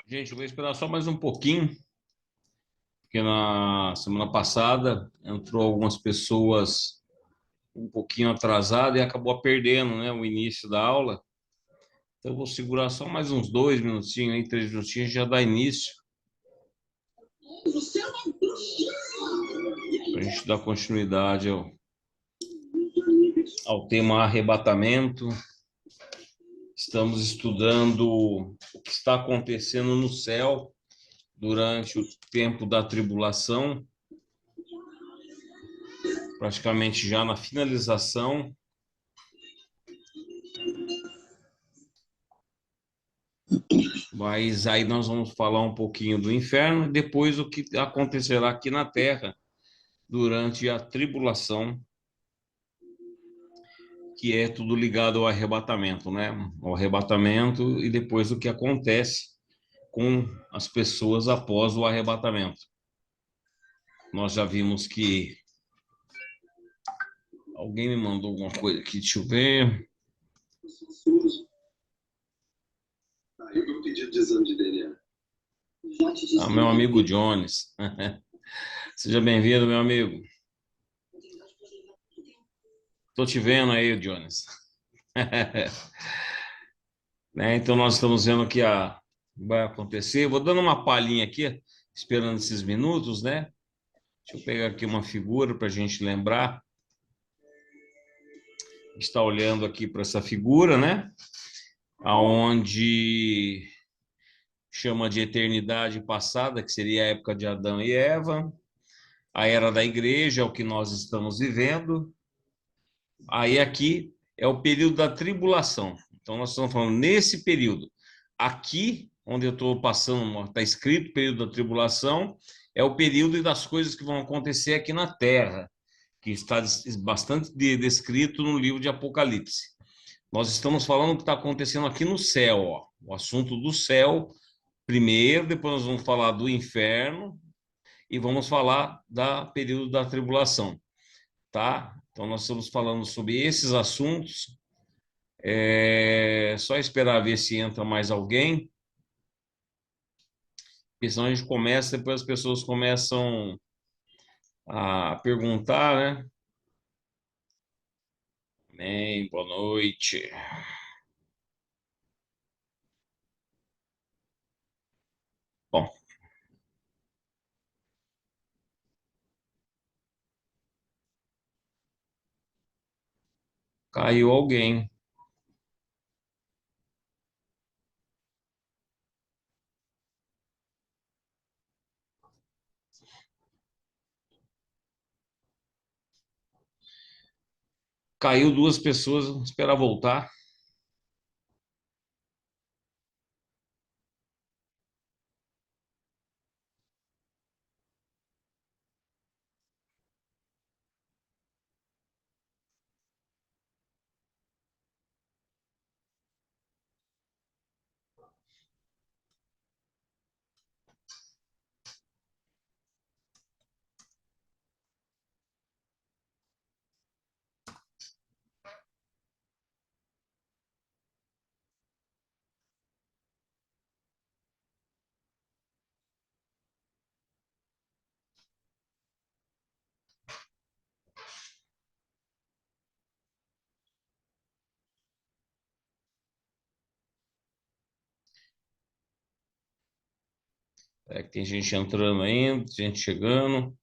Gente, eu vou esperar só mais um pouquinho, porque na semana passada entrou algumas pessoas um pouquinho atrasadas e acabou perdendo, né, o início da aula. Então, eu vou segurar só mais uns 2 minutinhos, aí, 3 minutinhos, já dá início, para a gente dar continuidade ao tema arrebatamento. Estamos estudando o que está acontecendo no céu durante o tempo da tribulação, praticamente já na finalização. Mas aí nós vamos falar um pouquinho do inferno e depois o que acontecerá aqui na Terra durante a tribulação, que é tudo ligado ao arrebatamento, né? Ao arrebatamento e depois o que acontece com as pessoas após o arrebatamento. Nós já vimos que alguém me mandou alguma coisa aqui, deixa eu ver. Aí o meu pedido de exame de DNA. Ah, meu amigo Jones. Seja bem-vindo, meu amigo. Estou te vendo aí, Jones. Né? Então, nós estamos vendo o que vai acontecer. Vou dando uma palhinha aqui, esperando esses minutos, né? Deixa eu pegar aqui uma figura para a gente lembrar. Está olhando aqui para essa figura, né? Aonde chama de eternidade passada, que seria a época de Adão e Eva, a era da igreja, é o que nós estamos vivendo. Aí aqui é o período da tribulação. Então nós estamos falando nesse período. Aqui, onde eu estou passando, está escrito período da tribulação, é o período das coisas que vão acontecer aqui na Terra, que está bastante descrito no livro de Apocalipse. Nós estamos falando o que está acontecendo aqui no céu, ó. O assunto do céu primeiro, depois nós vamos falar do inferno e vamos falar da período da tribulação, tá? Então nós estamos falando sobre esses assuntos. É só esperar ver se entra mais alguém, porque senão a gente começa, depois as pessoas começam a perguntar, né? Amém, boa noite. Bom, caiu alguém. Caiu duas pessoas, vamos esperar voltar. É que tem gente entrando ainda, gente chegando.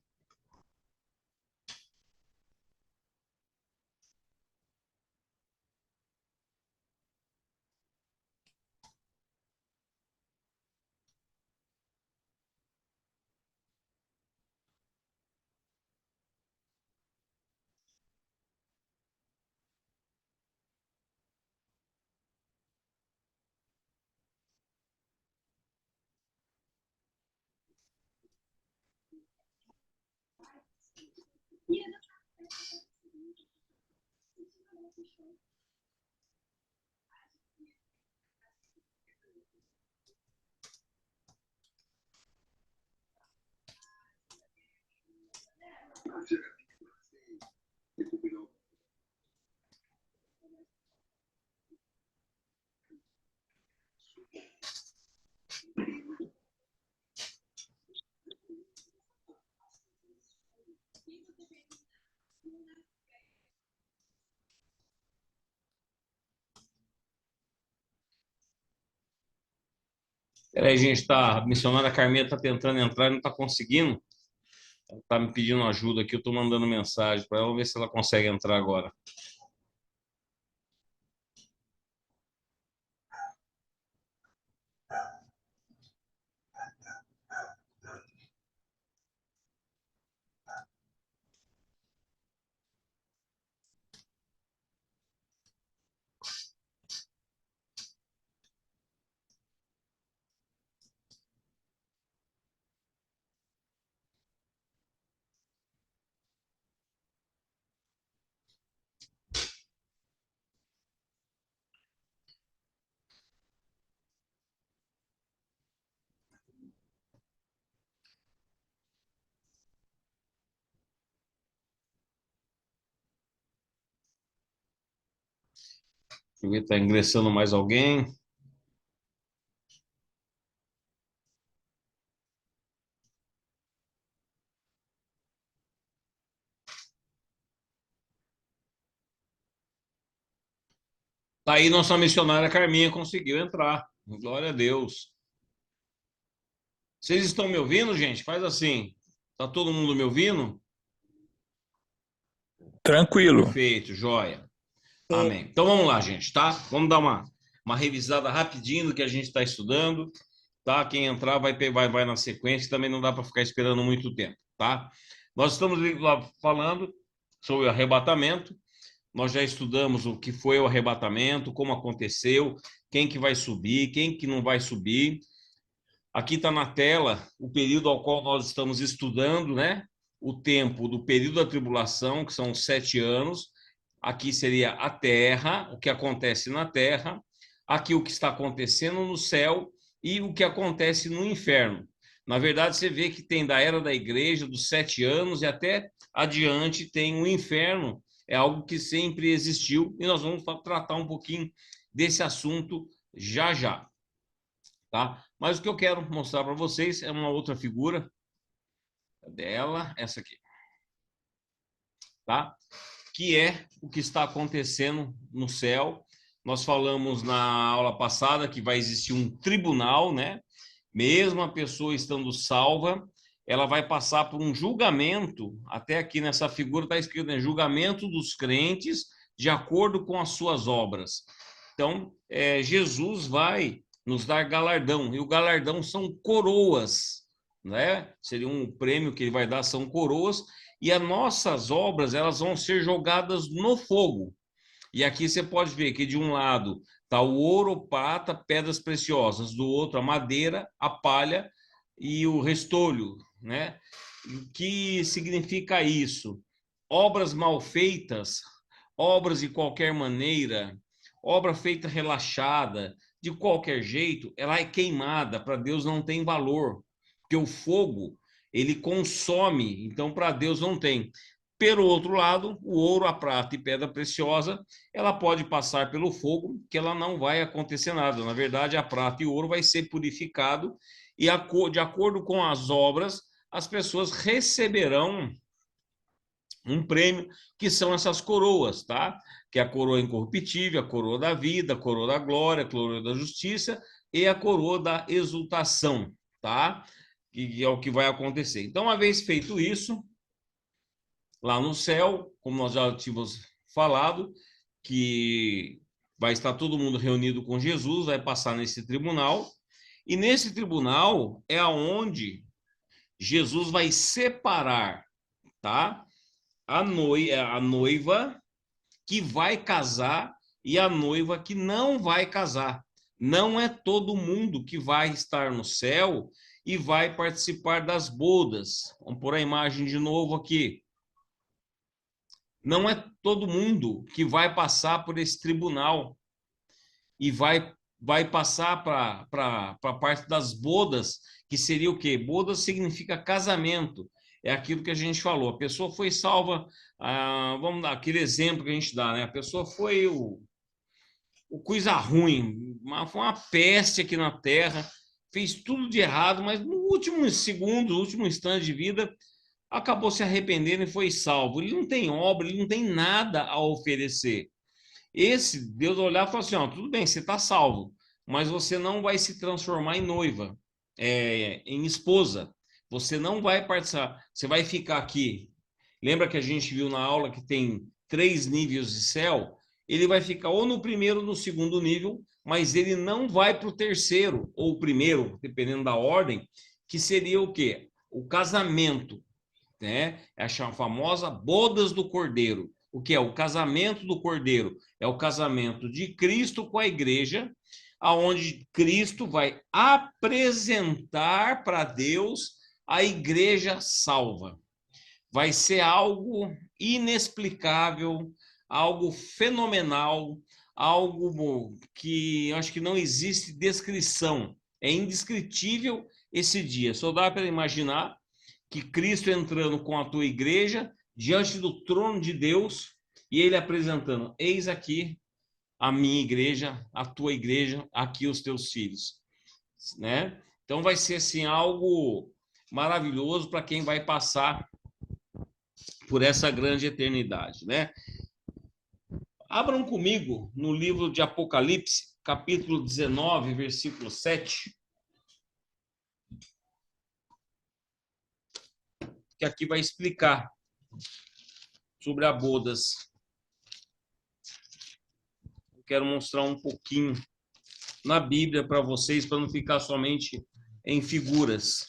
Peraí, gente, tá, a missionária Carminha tá tentando entrar e não tá conseguindo. Ela tá me pedindo ajuda aqui, eu tô mandando mensagem para ela, vamos ver se ela consegue entrar agora. Deixa eu ver, tá ingressando mais alguém. Tá aí, nossa missionária Carminha conseguiu entrar. Glória a Deus. Vocês estão me ouvindo, gente? Faz assim. Tá todo mundo me ouvindo? Tranquilo. Perfeito, joia. Amém. Então vamos lá, gente, tá? Vamos dar uma revisada rapidinho do que a gente está estudando, tá? Quem entrar vai na sequência, também não dá para ficar esperando muito tempo, tá? Nós estamos lá falando sobre o arrebatamento. Nós já estudamos o que foi o arrebatamento, como aconteceu, quem que vai subir, quem que não vai subir. Aqui está na tela o período ao qual nós estamos estudando, né? O tempo do período da tribulação, que são 7 anos. Aqui seria a Terra, o que acontece na Terra. Aqui o que está acontecendo no céu e o que acontece no inferno. Na verdade, você vê que tem da era da igreja, dos 7 anos e até adiante tem o inferno. É algo que sempre existiu e nós vamos tratar um pouquinho desse assunto já já, tá? Mas o que eu quero mostrar para vocês é uma outra figura dela, essa aqui, tá? Que é o que está acontecendo no céu. Nós falamos na aula passada que vai existir um tribunal, né? Mesmo a pessoa estando salva, ela vai passar por um julgamento, até aqui nessa figura está escrito, né? Julgamento dos crentes de acordo com as suas obras. Então, Jesus vai nos dar galardão, e o galardão são coroas, né? Seria um prêmio que ele vai dar, são coroas, e as nossas obras, elas vão ser jogadas no fogo. E aqui você pode ver que de um lado está o ouro, prata, pedras preciosas, do outro a madeira, a palha e o restolho, né? O que significa isso? Obras mal feitas, obras de qualquer maneira, obra feita relaxada, de qualquer jeito, ela é queimada, para Deus não tem valor, porque o fogo, ele consome, então para Deus não tem. Pelo outro lado, o ouro, a prata e pedra preciosa, ela pode passar pelo fogo, que ela não vai acontecer nada. Na verdade, a prata e o ouro vai ser purificado e de acordo com as obras, as pessoas receberão um prêmio, que são essas coroas, tá? Que é a coroa incorruptível, a coroa da vida, a coroa da glória, a coroa da justiça e a coroa da exultação, tá? Que é o que vai acontecer. Então, uma vez feito isso, lá no céu, como nós já tínhamos falado, que vai estar todo mundo reunido com Jesus, vai passar nesse tribunal, e nesse tribunal é aonde Jesus vai separar, tá? A noiva que vai casar e a noiva que não vai casar. Não é todo mundo que vai estar no céu e vai participar das bodas. Vamos pôr a imagem de novo aqui. Não é todo mundo que vai passar por esse tribunal e vai passar para a parte das bodas, que seria o quê? Bodas significa casamento. É aquilo que a gente falou. A pessoa foi salva, vamos dar aquele exemplo que a gente dá, né? A pessoa foi o coisa ruim, foi uma peste aqui na Terra, fez tudo de errado, mas no último segundo, no último instante de vida, acabou se arrependendo e foi salvo. Ele não tem obra, ele não tem nada a oferecer. Esse, Deus olhar e falar assim, ó, tudo bem, você está salvo, mas você não vai se transformar em noiva, em esposa. Você não vai participar. Você vai ficar aqui. Lembra que a gente viu na aula que tem 3 níveis de céu? Ele vai ficar ou no primeiro ou no segundo nível, mas ele não vai para o terceiro ou o primeiro, dependendo da ordem, que seria o quê? O casamento, né? É a famosa bodas do Cordeiro. O que é o casamento do Cordeiro? É o casamento de Cristo com a igreja, aonde Cristo vai apresentar para Deus a igreja salva. Vai ser algo inexplicável, algo fenomenal, algo que eu acho que não existe descrição. É indescritível esse dia. Só dá para imaginar que Cristo entrando com a tua igreja diante do trono de Deus e ele apresentando: eis aqui a minha igreja, a tua igreja, aqui os teus filhos, né? Então vai ser assim algo maravilhoso para quem vai passar por essa grande eternidade, né? Abram comigo no livro de Apocalipse, capítulo 19, versículo 7, que aqui vai explicar sobre a bodas. Eu quero mostrar um pouquinho na Bíblia para vocês, para não ficar somente em figuras.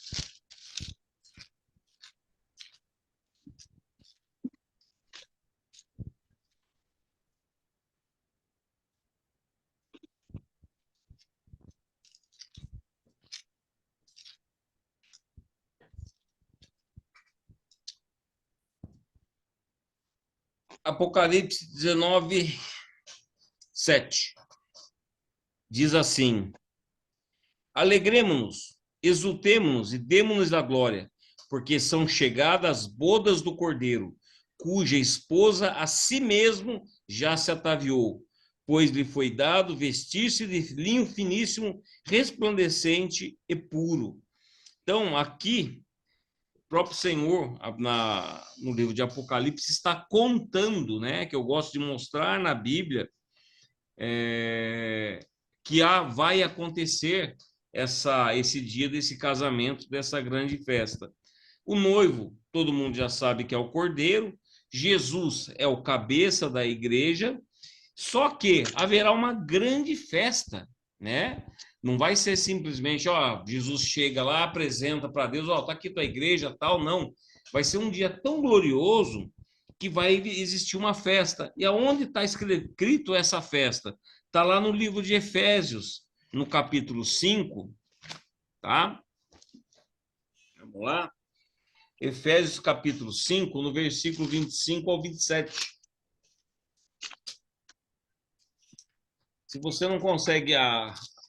Apocalipse 19, 7. Diz assim: alegremo-nos, exultemo-nos e demo-nos da glória, porque são chegadas as bodas do Cordeiro, cuja esposa a si mesmo já se ataviou, pois lhe foi dado vestir-se de linho finíssimo, resplandecente e puro. Então, aqui, o próprio Senhor, no livro de Apocalipse, está contando, né, que eu gosto de mostrar na Bíblia, que vai acontecer esse dia desse casamento, dessa grande festa. O noivo, todo mundo já sabe que é o Cordeiro, Jesus é o cabeça da igreja, só que haverá uma grande festa, né? Não vai ser simplesmente, ó, Jesus chega lá, apresenta para Deus, ó, tá aqui tua igreja, tal, não. Vai ser um dia tão glorioso que vai existir uma festa. E aonde está escrito essa festa? Está lá no livro de Efésios, no capítulo 5, tá? Vamos lá. Efésios capítulo 5, no versículo 25 ao 27. Se você não consegue,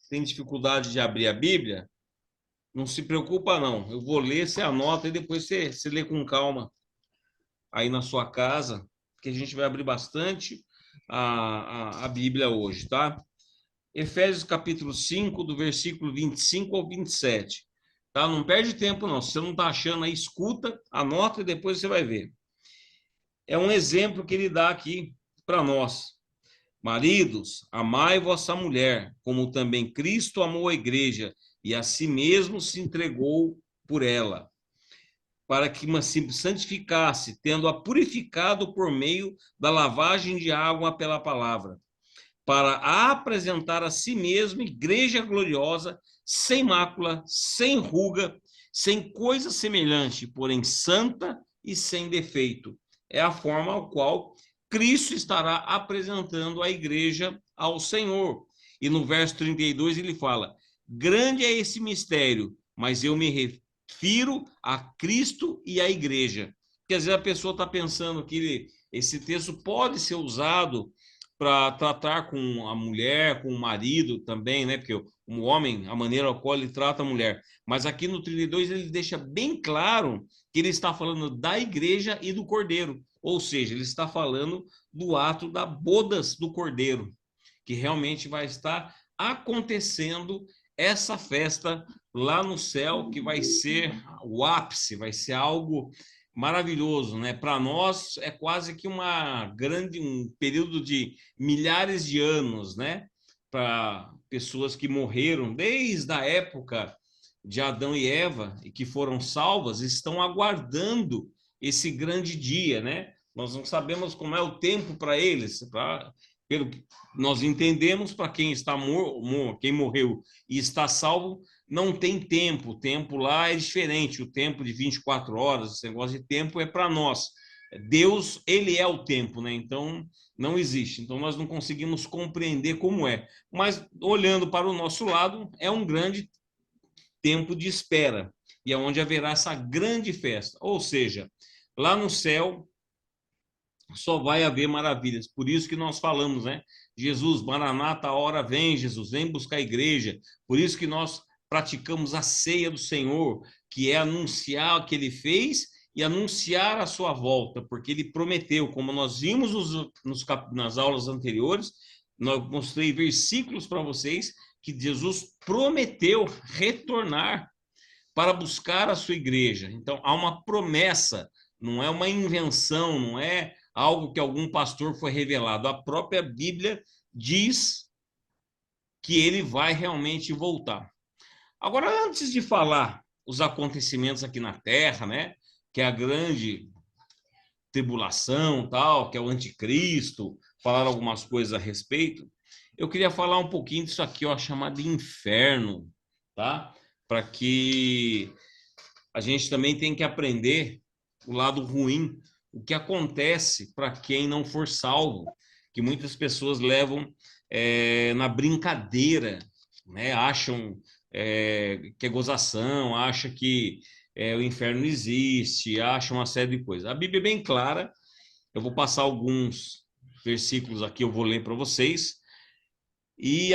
tem dificuldade de abrir a Bíblia, não se preocupa não. Eu vou ler, você anota e depois você lê com calma aí na sua casa, que a gente vai abrir bastante a Bíblia hoje, tá? Efésios capítulo 5, do versículo 25 ao 27. Tá? Não perde tempo não. Se você não está achando aí, escuta, anota e depois você vai ver. É um exemplo que ele dá aqui para nós. Maridos, amai vossa mulher, como também Cristo amou a igreja e a si mesmo se entregou por ela, para que se santificasse, tendo-a purificado por meio da lavagem de água pela palavra, para apresentar a si mesmo igreja gloriosa, sem mácula, sem ruga, sem coisa semelhante, porém santa e sem defeito. É a forma ao qual Cristo estará apresentando a igreja ao Senhor. E no verso 32 ele fala: grande é esse mistério, mas eu me refiro a Cristo e à igreja. Porque às vezes a pessoa está pensando que esse texto pode ser usado para tratar com a mulher, com o marido também, né? Porque o homem, a maneira qual ele trata a mulher. Mas aqui no 32 ele deixa bem claro que ele está falando da igreja e do cordeiro. Ou seja, ele está falando do ato da bodas do cordeiro, que realmente vai estar acontecendo essa festa lá no céu, que vai ser o ápice, vai ser algo maravilhoso, né? Para nós é quase que um período de milhares de anos, né? Para pessoas que morreram desde a época de Adão e Eva e que foram salvas, estão aguardando esse grande dia, né? Nós não sabemos como é o tempo para eles, pelo que nós entendemos, para quem está quem morreu e está salvo, não tem tempo. O tempo lá é diferente, o tempo de 24 horas, esse negócio de tempo é para nós. Deus, ele é o tempo, né? Então, não existe. Então, nós não conseguimos compreender como é. Mas, olhando para o nosso lado, é um grande tempo de espera. E é onde haverá essa grande festa. Ou seja, lá no céu, só vai haver maravilhas. Por isso que nós falamos, né? Jesus, Maranata, a hora vem, Jesus, vem buscar a igreja. Por isso que nós praticamos a ceia do Senhor, que é anunciar o que ele fez e anunciar a sua volta, porque ele prometeu, como nós vimos nas aulas anteriores, nós mostrei versículos para vocês, que Jesus prometeu retornar para buscar a sua igreja. Então, há uma promessa, não é uma invenção, não é algo que algum pastor foi revelado. A própria Bíblia diz que ele vai realmente voltar. Agora, antes de falar os acontecimentos aqui na Terra, né, que é a grande tribulação, tal, que é o anticristo, falar algumas coisas a respeito, eu queria falar um pouquinho disso aqui, ó, chamado inferno, tá? Para que a gente também tem que aprender o lado ruim, o que acontece para quem não for salvo, que muitas pessoas levam na brincadeira, né? Acham que é gozação, acham que o inferno existe, acham uma série de coisas. A Bíblia é bem clara, eu vou passar alguns versículos aqui, eu vou ler para vocês. E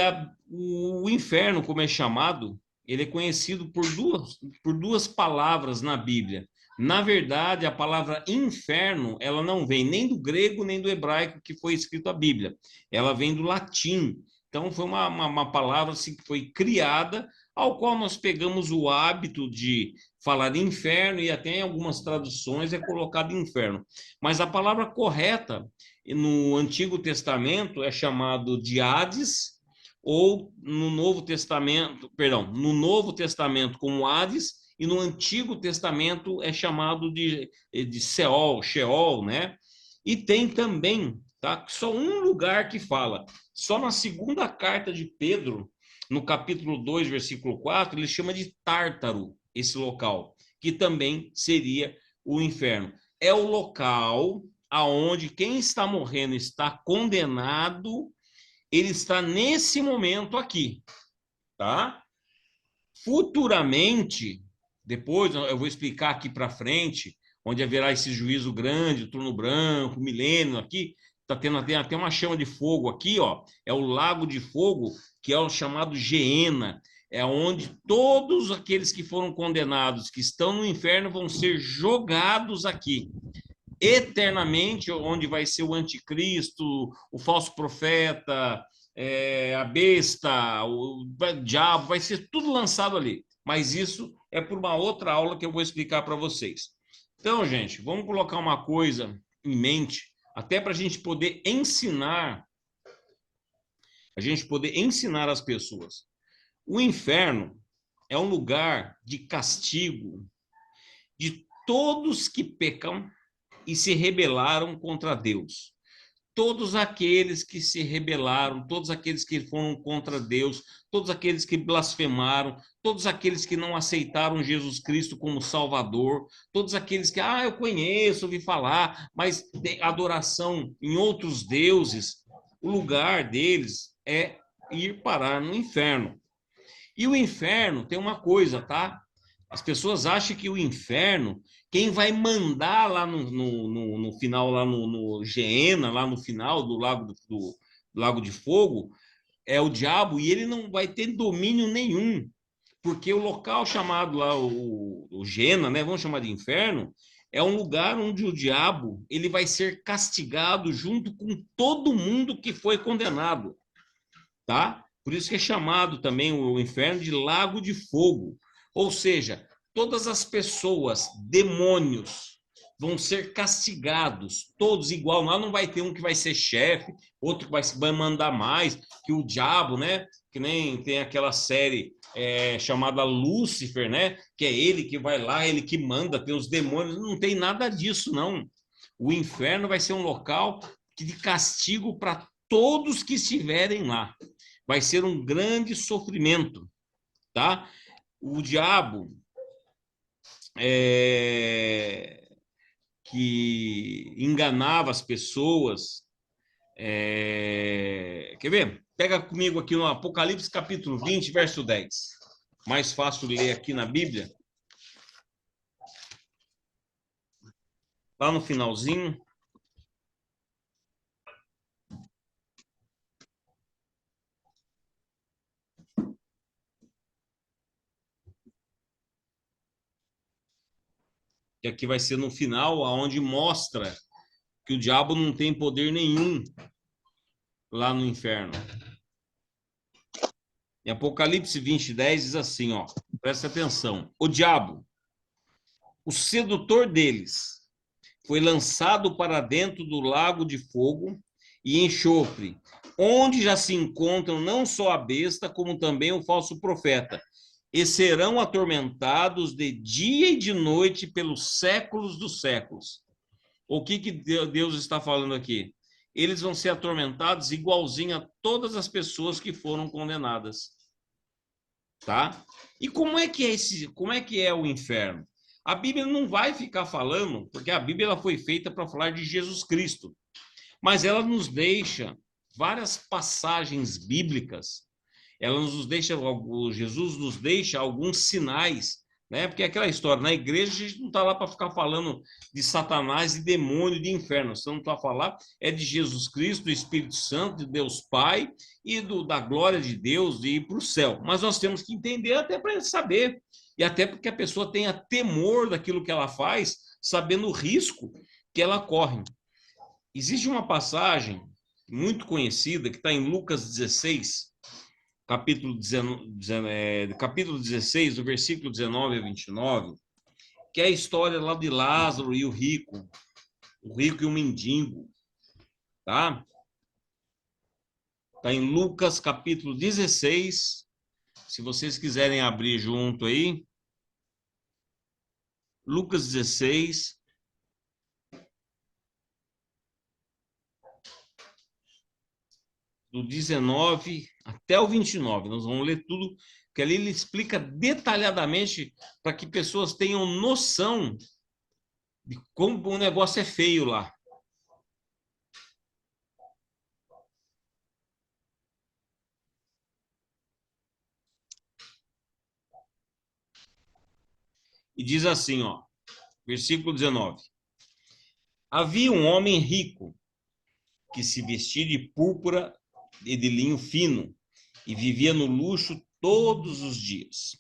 o inferno, como é chamado, ele é conhecido por duas palavras na Bíblia. Na verdade, a palavra inferno, ela não vem nem do grego nem do hebraico que foi escrito a Bíblia. Ela vem do latim. Então, foi uma palavra assim, que foi criada, ao qual nós pegamos o hábito de falar inferno, e até em algumas traduções é colocado inferno. Mas a palavra correta no Antigo Testamento é chamado de Hades, ou no Novo Testamento, perdão, no Novo Testamento como Hades, e no Antigo Testamento é chamado de Sheol, né? E tem também, tá? Só um lugar que fala, só na segunda carta de Pedro, no capítulo 2, versículo 4, ele chama de Tártaro, esse local, que também seria o inferno. É o local aonde quem está morrendo está condenado, ele está nesse momento aqui, tá? Futuramente, depois eu vou explicar aqui para frente, onde haverá esse juízo grande, o trono branco, o milênio aqui, tá tendo até uma chama de fogo aqui, ó, é o lago de fogo, que é o chamado Geena, é onde todos aqueles que foram condenados, que estão no inferno, vão ser jogados aqui eternamente, onde vai ser o anticristo, o falso profeta, a besta, o diabo, vai ser tudo lançado ali. Mas isso é por uma outra aula que eu vou explicar para vocês. Então, gente, vamos colocar uma coisa em mente, até para a gente poder ensinar as pessoas. O inferno é um lugar de castigo de todos que pecam e se rebelaram contra Deus. Todos aqueles que se rebelaram, todos aqueles que foram contra Deus, todos aqueles que blasfemaram, todos aqueles que não aceitaram Jesus Cristo como Salvador, todos aqueles que, eu conheço, ouvi falar, mas tem adoração em outros deuses, o lugar deles é ir parar no inferno. E o inferno tem uma coisa, tá? As pessoas acham que o inferno, quem vai mandar lá no final, lá no Geena, lá no final do Lago de Fogo, é o diabo, e ele não vai ter domínio nenhum, porque o local chamado lá, o Geena, né, vamos chamar de inferno, é um lugar onde o diabo ele vai ser castigado junto com todo mundo que foi condenado, tá? Por isso que é chamado também o inferno de Lago de Fogo. Ou seja, todas as pessoas, demônios, vão ser castigados, todos igual. Lá não vai ter um que vai ser chefe, outro que vai mandar mais, que o diabo, né? Que nem tem aquela série chamada Lúcifer, né? Que é ele que vai lá, ele que manda, tem os demônios. Não tem nada disso, não. O inferno vai ser um local de castigo para todos que estiverem lá. Vai ser um grande sofrimento, tá? O diabo que enganava as pessoas. Quer ver? Pega comigo aqui no Apocalipse capítulo 20, verso 10. Mais fácil ler aqui na Bíblia. Lá no finalzinho. Que aqui vai ser no final, aonde mostra que o diabo não tem poder nenhum lá no inferno. Em Apocalipse 20, 10 diz assim, ó, presta atenção. O diabo, o sedutor deles, foi lançado para dentro do lago de fogo e enxofre, onde já se encontram não só a besta, como também o falso profeta, e serão atormentados de dia e de noite pelos séculos dos séculos. O que Deus está falando aqui? Eles vão ser atormentados igualzinho a todas as pessoas que foram condenadas. Tá? E como é que é o inferno? A Bíblia não vai ficar falando, porque a Bíblia ela foi feita para falar de Jesus Cristo, mas ela nos deixa várias passagens bíblicas. Ela nos deixa, Jesus nos deixa alguns sinais, né? Porque é aquela história, na igreja a gente não está lá para ficar falando de Satanás, de demônio, de inferno. Você não está a falar é de Jesus Cristo, do Espírito Santo, de Deus Pai e da glória de Deus de ir para o céu. Mas nós temos que entender até para saber, e até porque a pessoa tenha temor daquilo que ela faz, sabendo o risco que ela corre. Existe uma passagem muito conhecida que está em Lucas 16, capítulo 16, do versículo 19 a 29, que é a história lá de Lázaro e o rico e o mendigo, tá? Tá em Lucas capítulo 16, se vocês quiserem abrir junto aí, Lucas 16, do 19 até o 29. Nós vamos ler tudo, porque ali ele explica detalhadamente para que pessoas tenham noção de como o negócio é feio lá. E diz assim, ó, versículo 19. Havia um homem rico que se vestia de púrpura e de linho fino e vivia no luxo todos os dias.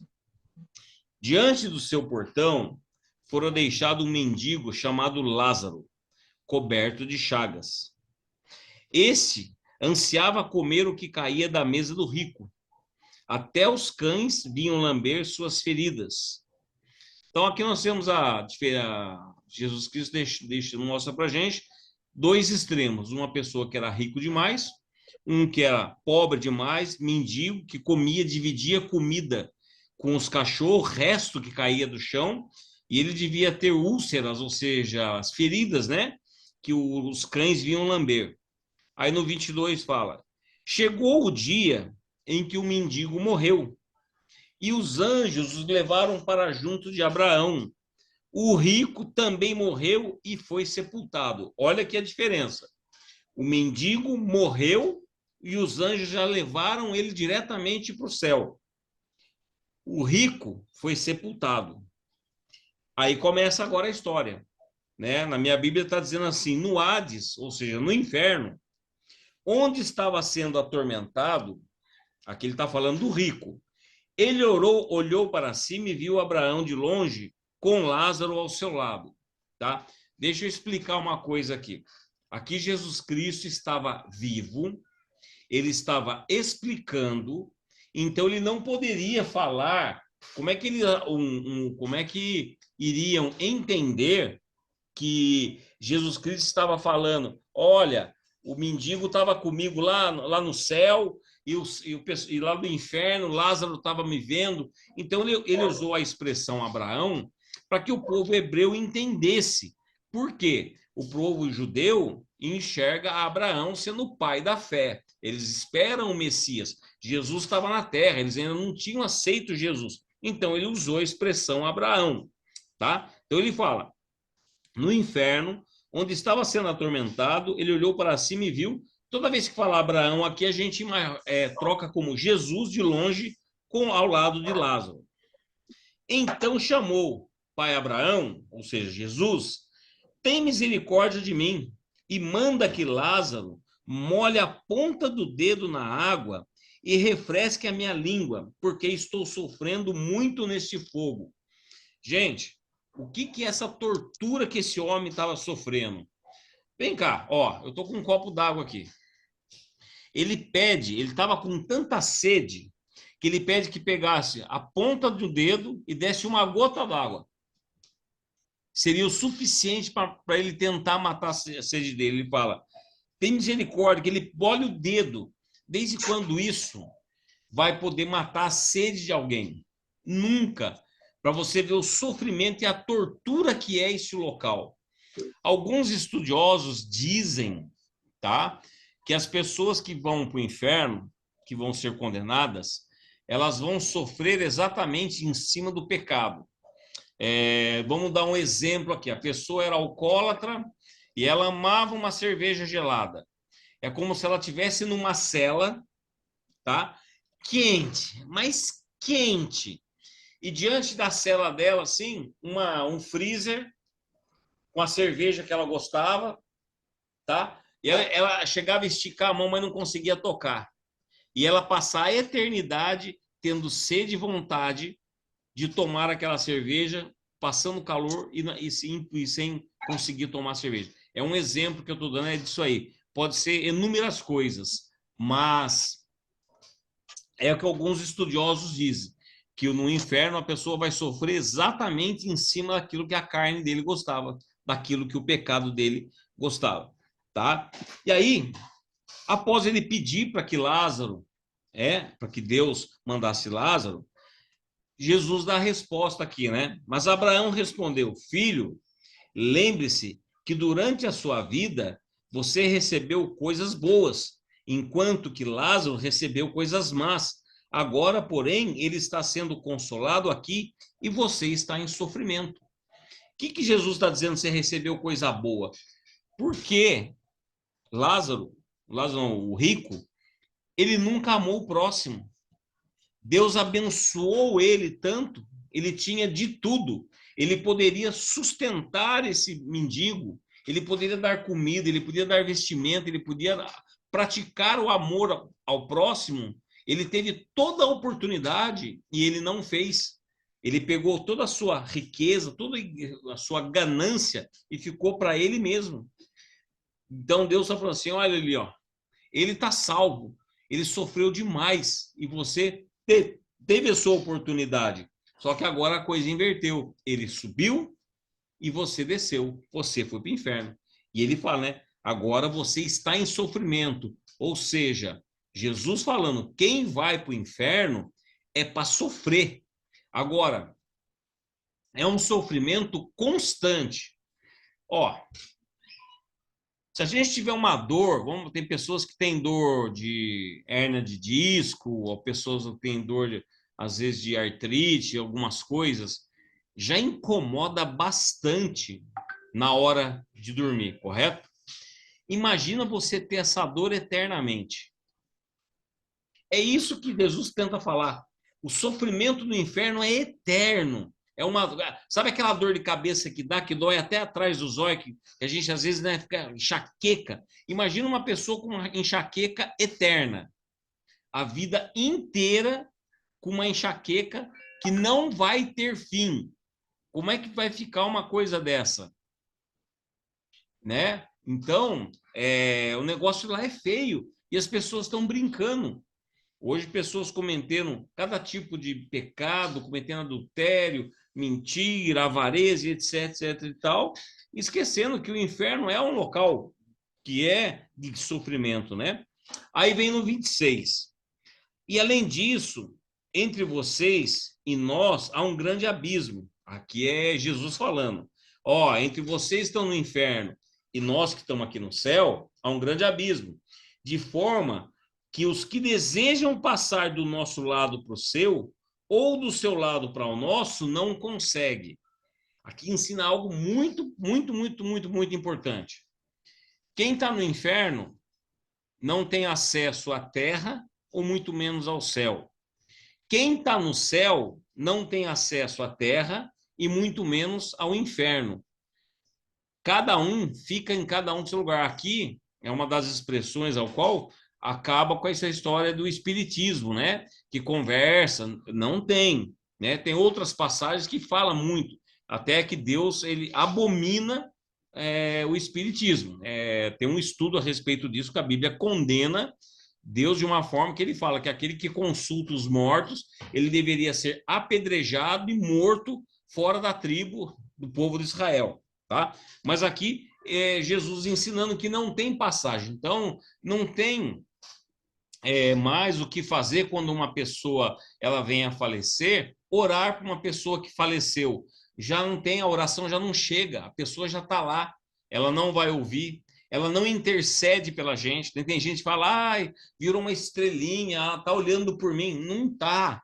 Diante do seu portão fora deixado um mendigo chamado Lázaro, coberto de chagas. Este ansiava comer o que caía da mesa do rico. Até os cães vinham lamber suas feridas. Então aqui nós temos Jesus Cristo mostra para a gente dois extremos. Uma pessoa que era rico demais, um que era pobre demais, mendigo, que comia, dividia comida com os cachorros, resto que caía do chão, e ele devia ter úlceras, ou seja, as feridas, né? Que os cães vinham lamber. Aí no 22 fala: chegou o dia em que o mendigo morreu, e os anjos os levaram para junto de Abraão. O rico também morreu e foi sepultado. Olha aqui a diferença. O mendigo morreu e os anjos já levaram ele diretamente para o céu. O rico foi sepultado. Aí começa agora a história, né? Na minha Bíblia está dizendo assim: no Hades, ou seja, no inferno, onde estava sendo atormentado, aqui ele está falando do rico. Ele olhou para cima e viu Abraão de longe com Lázaro ao seu lado, tá? Deixa eu explicar uma coisa aqui. Aqui Jesus Cristo estava vivo, ele estava explicando, então ele não poderia falar como é que iriam entender que Jesus Cristo estava falando, olha, o mendigo estava comigo lá no céu e lá no inferno, Lázaro estava me vendo. Então ele usou a expressão Abraão para que o povo hebreu entendesse. Por quê? O povo judeu enxerga Abraão sendo o pai da fé. Eles esperam o Messias. Jesus estava na terra, eles ainda não tinham aceito Jesus. Então ele usou a expressão Abraão, tá? Então ele fala: no inferno, onde estava sendo atormentado, ele olhou para cima e viu. Toda vez que fala Abraão aqui, a gente troca como Jesus de longe ao lado de Lázaro. Então chamou pai Abraão, ou seja, Jesus, tem misericórdia de mim e manda que Lázaro molhe a ponta do dedo na água e refresque a minha língua, porque estou sofrendo muito neste fogo. Gente, o que é essa tortura que esse homem estava sofrendo? Vem cá, ó, eu tô com um copo d'água aqui. Ele estava com tanta sede que ele pede que pegasse a ponta do dedo e desse uma gota d'água. Seria o suficiente para ele tentar matar a sede dele. Ele fala: tem misericórdia, que ele molhe o dedo. Desde quando isso vai poder matar a sede de alguém? Nunca. Para você ver o sofrimento e a tortura que é esse local. Alguns estudiosos dizem, tá, que as pessoas que vão para o inferno, que vão ser condenadas, elas vão sofrer exatamente em cima do pecado. Vamos dar um exemplo aqui. A pessoa era alcoólatra e ela amava uma cerveja gelada. É como se ela estivesse numa cela, tá? Quente, mas quente. E diante da cela dela, assim, um freezer com a cerveja que ela gostava, tá? E ela chegava a esticar a mão, mas não conseguia tocar. E ela passar a eternidade tendo sede e vontade de tomar aquela cerveja, passando calor e sem conseguir tomar cerveja. É um exemplo que eu estou dando, é disso aí. Pode ser inúmeras coisas, mas é o que alguns estudiosos dizem, que no inferno a pessoa vai sofrer exatamente em cima daquilo que a carne dele gostava, daquilo que o pecado dele gostava, tá? E aí, após ele pedir para que Lázaro, para que Deus mandasse Lázaro, Jesus dá a resposta aqui, né? Mas Abraão respondeu: filho, lembre-se que durante a sua vida você recebeu coisas boas, enquanto que Lázaro recebeu coisas más. Agora, porém, ele está sendo consolado aqui e você está em sofrimento. O que Jesus está dizendo? Você recebeu coisa boa? Porque Lázaro não, o rico, ele nunca amou o próximo. Deus abençoou ele tanto, ele tinha de tudo. Ele poderia sustentar esse mendigo, ele poderia dar comida, ele podia dar vestimento, ele podia praticar o amor ao próximo. Ele teve toda a oportunidade e ele não fez. Ele pegou toda a sua riqueza, toda a sua ganância e ficou para ele mesmo. Então Deus está falando assim: olha ali, ó, ele está salvo, ele sofreu demais e você teve a sua oportunidade. Só que agora a coisa inverteu. Ele subiu e você desceu. Você foi para o inferno. E ele fala, né? Agora você está em sofrimento. Ou seja, Jesus falando, quem vai para o inferno é para sofrer. Agora, é um sofrimento constante. Ó, se a gente tiver uma dor, tem pessoas que têm dor de hérnia de disco, ou pessoas que têm dor, às vezes, de artrite, algumas coisas, já incomoda bastante na hora de dormir, correto? Imagina você ter essa dor eternamente. É isso que Jesus tenta falar. O sofrimento no inferno é eterno. Sabe aquela dor de cabeça que dói até atrás dos olhos, que a gente às vezes, né, fica enxaqueca. Imagina uma pessoa com uma enxaqueca eterna, a vida inteira com uma enxaqueca que não vai ter fim. Como é que vai ficar uma coisa dessa, né? Então, o negócio lá é feio e as pessoas estão brincando. Hoje, pessoas cometendo cada tipo de pecado, cometendo adultério, mentira, avareza, etc, etc e tal, esquecendo que o inferno é um local que é de sofrimento, né? Aí vem no 26. E além disso, entre vocês e nós há um grande abismo. Aqui é Jesus falando. Ó, entre vocês que estão no inferno e nós que estamos aqui no céu, há um grande abismo. De forma que os que desejam passar do nosso lado para o seu, ou do seu lado para o nosso, não conseguem. Aqui ensina algo muito, muito, muito, muito, muito importante. Quem está no inferno não tem acesso à terra ou muito menos ao céu. Quem está no céu não tem acesso à terra e muito menos ao inferno. Cada um fica em cada um do seu lugar. Aqui é uma das expressões ao qual acaba com essa história do espiritismo, né? Que conversa, não tem, né? Tem outras passagens que falam muito, até que Deus ele abomina o espiritismo. Tem um estudo a respeito disso que a Bíblia condena Deus de uma forma que ele fala que aquele que consulta os mortos, ele deveria ser apedrejado e morto fora da tribo do povo de Israel, tá? Mas aqui é Jesus ensinando que não tem passagem. Então, não tem mais o que fazer quando uma pessoa ela vem a falecer, orar para uma pessoa que faleceu. Já não tem, a oração já não chega, a pessoa já está lá, ela não vai ouvir, ela não intercede pela gente. Tem gente que fala, ai, virou uma estrelinha, ela está olhando por mim. Não está.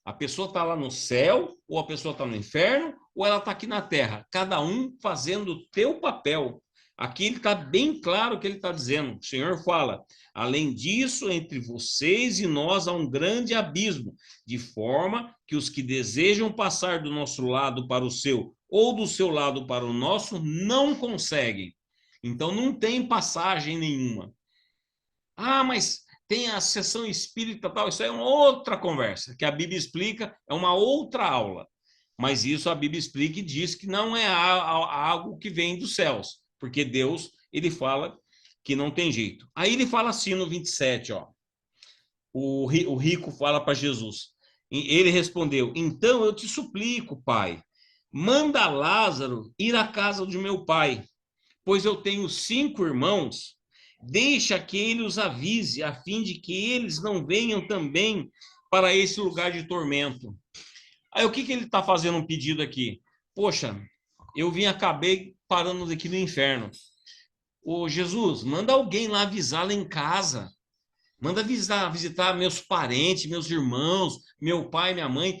A pessoa está lá no céu, ou a pessoa está no inferno, ou ela está aqui na terra. Cada um fazendo o teu papel. Aqui ele está bem claro o que ele está dizendo. O Senhor fala: além disso, entre vocês e nós há um grande abismo, de forma que os que desejam passar do nosso lado para o seu, ou do seu lado para o nosso, não conseguem. Então não tem passagem nenhuma. Ah, mas tem a sessão espírita tal, isso é uma outra conversa, que a Bíblia explica, é uma outra aula. Mas isso a Bíblia explica e diz que não é algo que vem dos céus, porque Deus, ele fala que não tem jeito. Aí ele fala assim no 27, ó. O rico fala para Jesus. Ele respondeu: então eu te suplico, pai, manda Lázaro ir à casa de meu pai, pois eu tenho 5 irmãos, deixa que ele os avise, a fim de que eles não venham também para esse lugar de tormento. Aí o que, que ele está fazendo um pedido aqui? Poxa, acabei parando aqui no inferno. Ô Jesus, manda alguém lá avisar lá em casa. Manda visitar meus parentes, meus irmãos, meu pai, minha mãe,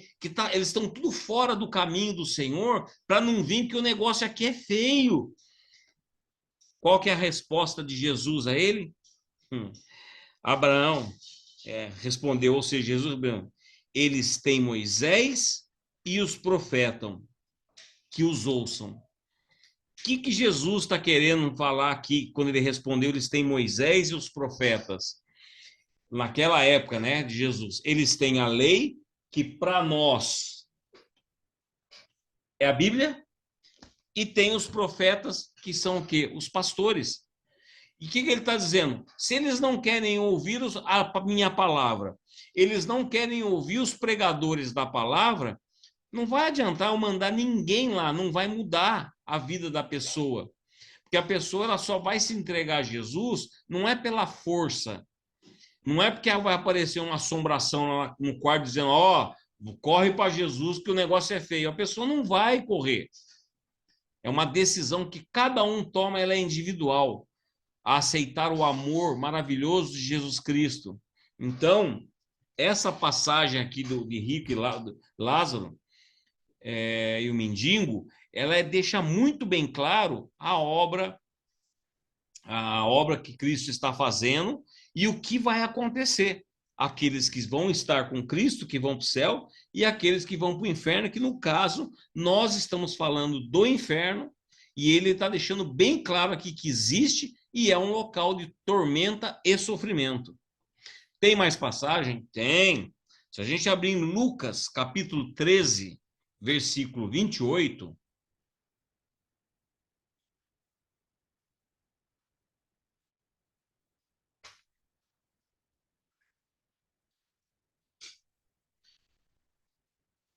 eles estão tudo fora do caminho do Senhor, para não vir, porque o negócio aqui é feio. Qual que é a resposta de Jesus a ele? Abraão respondeu, ou seja, Jesus, Abraão, eles têm Moisés e os profetas, que os ouçam. O que Jesus está querendo falar aqui, quando ele respondeu, eles têm Moisés e os profetas? Naquela época, né, de Jesus, eles têm a lei, que para nós é a Bíblia, e tem os profetas, que são o quê? Os pastores. E o que ele está dizendo? Se eles não querem ouvir a minha palavra, eles não querem ouvir os pregadores da palavra, não vai adiantar eu mandar ninguém lá, não vai mudar a vida da pessoa. Porque a pessoa ela só vai se entregar a Jesus, não é pela força, não é porque vai aparecer uma assombração lá no quarto dizendo, ó, corre para Jesus que o negócio é feio. A pessoa não vai correr. É uma decisão que cada um toma, ela é individual, a aceitar o amor maravilhoso de Jesus Cristo. Então, essa passagem aqui de Rico e Lázaro e o mendigo, ela deixa muito bem claro a obra que Cristo está fazendo e o que vai acontecer. Aqueles que vão estar com Cristo, que vão para o céu, e aqueles que vão para o inferno, que no caso, nós estamos falando do inferno, e ele está deixando bem claro aqui que existe e é um local de tormenta e sofrimento. Tem mais passagem? Tem. Se a gente abrir em Lucas, capítulo 13, versículo 28,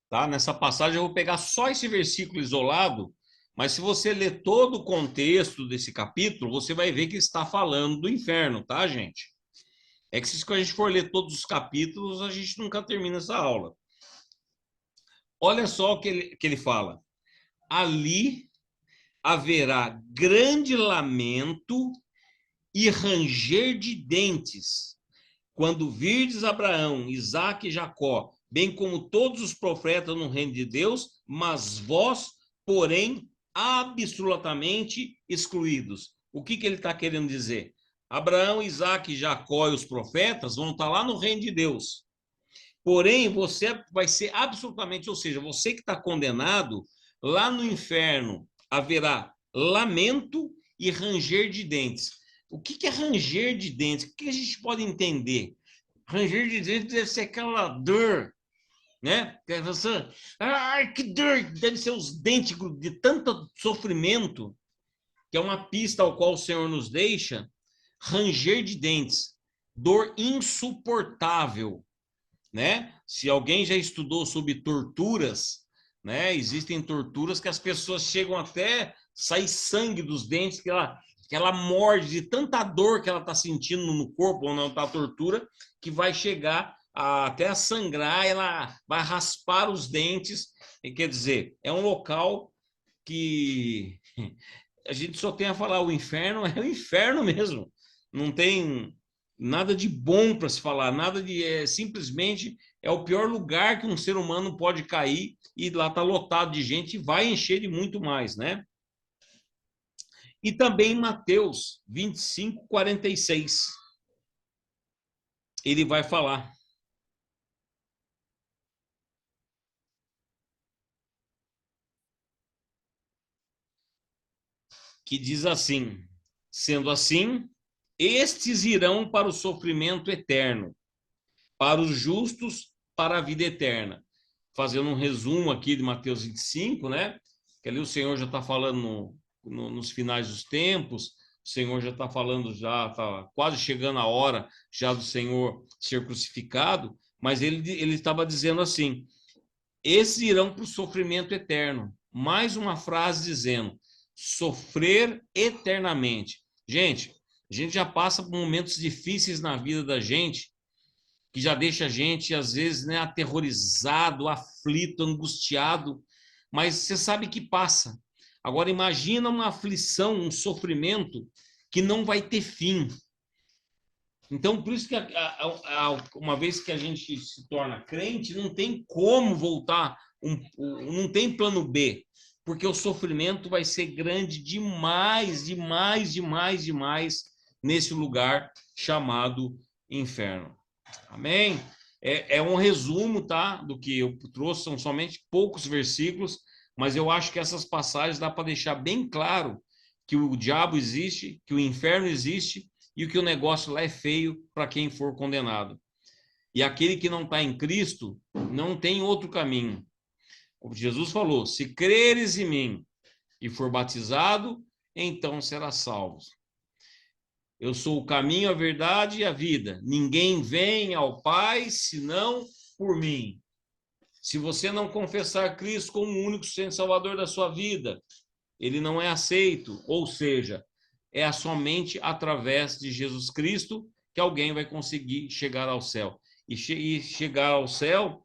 tá? Nessa passagem eu vou pegar só esse versículo isolado, mas se você ler todo o contexto desse capítulo, você vai ver que está falando do inferno, tá, gente? É que se a gente for ler todos os capítulos, a gente nunca termina essa aula. Olha só o que ele fala. Ali haverá grande lamento e ranger de dentes, quando virdes Abraão, Isaque e Jacó, bem como todos os profetas no reino de Deus, mas vós, porém, absolutamente excluídos. O que ele está querendo dizer? Abraão, Isaque, Jacó e os profetas vão estar lá no reino de Deus. Porém, você vai ser absolutamente, ou seja, você que está condenado, lá no inferno haverá lamento e ranger de dentes. O que é ranger de dentes? O que a gente pode entender? Ranger de dentes deve ser aquela dor, né? Ai, que dor! Deve ser os dentes de tanto sofrimento, que é uma pista ao qual o Senhor nos deixa. Ranger de dentes, dor insuportável, né? Se alguém já estudou sobre torturas, né? Existem torturas que as pessoas chegam até sair sangue dos dentes, que ela morde de tanta dor que ela está sentindo no corpo ou não está a tortura, que vai chegar até a sangrar, ela vai raspar os dentes. E, quer dizer, é um local que a gente só tem a falar, o inferno é o inferno mesmo. Não tem nada de bom para se falar, nada de simplesmente é o pior lugar que um ser humano pode cair e lá está lotado de gente e vai encher de muito mais, né? E também em Mateus 25, 46, ele vai falar que diz assim: sendo assim, estes irão para o sofrimento eterno, para os justos, para a vida eterna. Fazendo um resumo aqui de Mateus 25, né? Que ali o Senhor já está falando nos finais dos tempos, o Senhor já está falando, já está quase chegando a hora já do Senhor ser crucificado, mas ele estava dizendo assim: esses irão para o sofrimento eterno. Mais uma frase dizendo: sofrer eternamente. Gente, a gente já passa por momentos difíceis na vida da gente, que já deixa a gente, às vezes, né, aterrorizado, aflito, angustiado, mas você sabe que passa. Agora, imagina uma aflição, um sofrimento que não vai ter fim. Então, por isso que uma vez que a gente se torna crente, não tem como voltar, não tem plano B, porque o sofrimento vai ser grande demais, demais, demais, demais nesse lugar chamado inferno. Amém? É um resumo, tá, do que eu trouxe, são somente poucos versículos, mas eu acho que essas passagens dá para deixar bem claro que o diabo existe, que o inferno existe e que o negócio lá é feio para quem for condenado. E aquele que não está em Cristo não tem outro caminho. Como Jesus falou: se creres em mim e for batizado, então será salvo. Eu sou o caminho, a verdade e a vida. Ninguém vem ao Pai senão por mim. Se você não confessar Cristo como o único Salvador da sua vida, ele não é aceito. Ou seja, é somente através de Jesus Cristo que alguém vai conseguir chegar ao céu. E chegar ao céu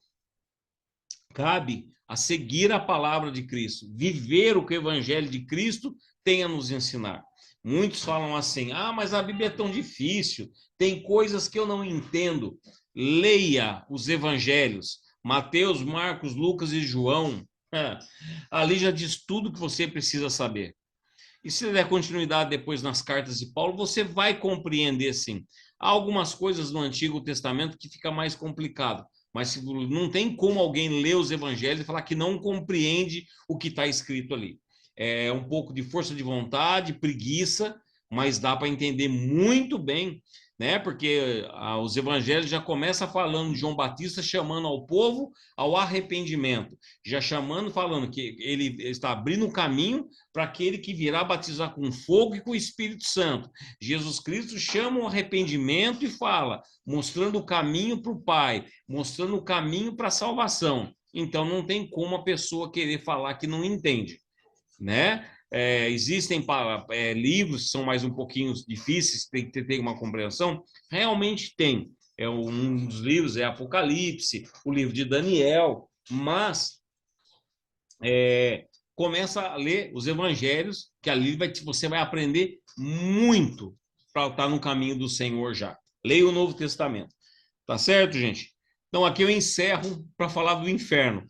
cabe a seguir a palavra de Cristo, viver o que o evangelho de Cristo tem a nos ensinar. Muitos falam assim: ah, mas a Bíblia é tão difícil, tem coisas que eu não entendo. Leia os evangelhos, Mateus, Marcos, Lucas e João. Ali já diz tudo que você precisa saber. E se der continuidade depois nas cartas de Paulo, você vai compreender sim. Há algumas coisas no Antigo Testamento que fica mais complicado, mas não tem como alguém ler os evangelhos e falar que não compreende o que está escrito ali. É um pouco de força de vontade, preguiça, mas dá para entender muito bem, né? Porque os evangelhos já começam falando de João Batista chamando ao povo ao arrependimento, já chamando, falando que ele está abrindo o caminho para aquele que virá batizar com fogo e com o Espírito Santo. Jesus Cristo chama o arrependimento e fala, mostrando o caminho para o Pai, mostrando o caminho para a salvação. então não tem como a pessoa querer falar que não entende, né? Existem livros que são mais um pouquinho difíceis, tem que ter uma compreensão, realmente tem. Um dos livros é Apocalipse, o livro de Daniel, mas começa a ler os evangelhos, que ali você vai aprender muito para estar no caminho do Senhor já. Leia o Novo Testamento. Tá certo, gente? Então aqui eu encerro para falar do inferno.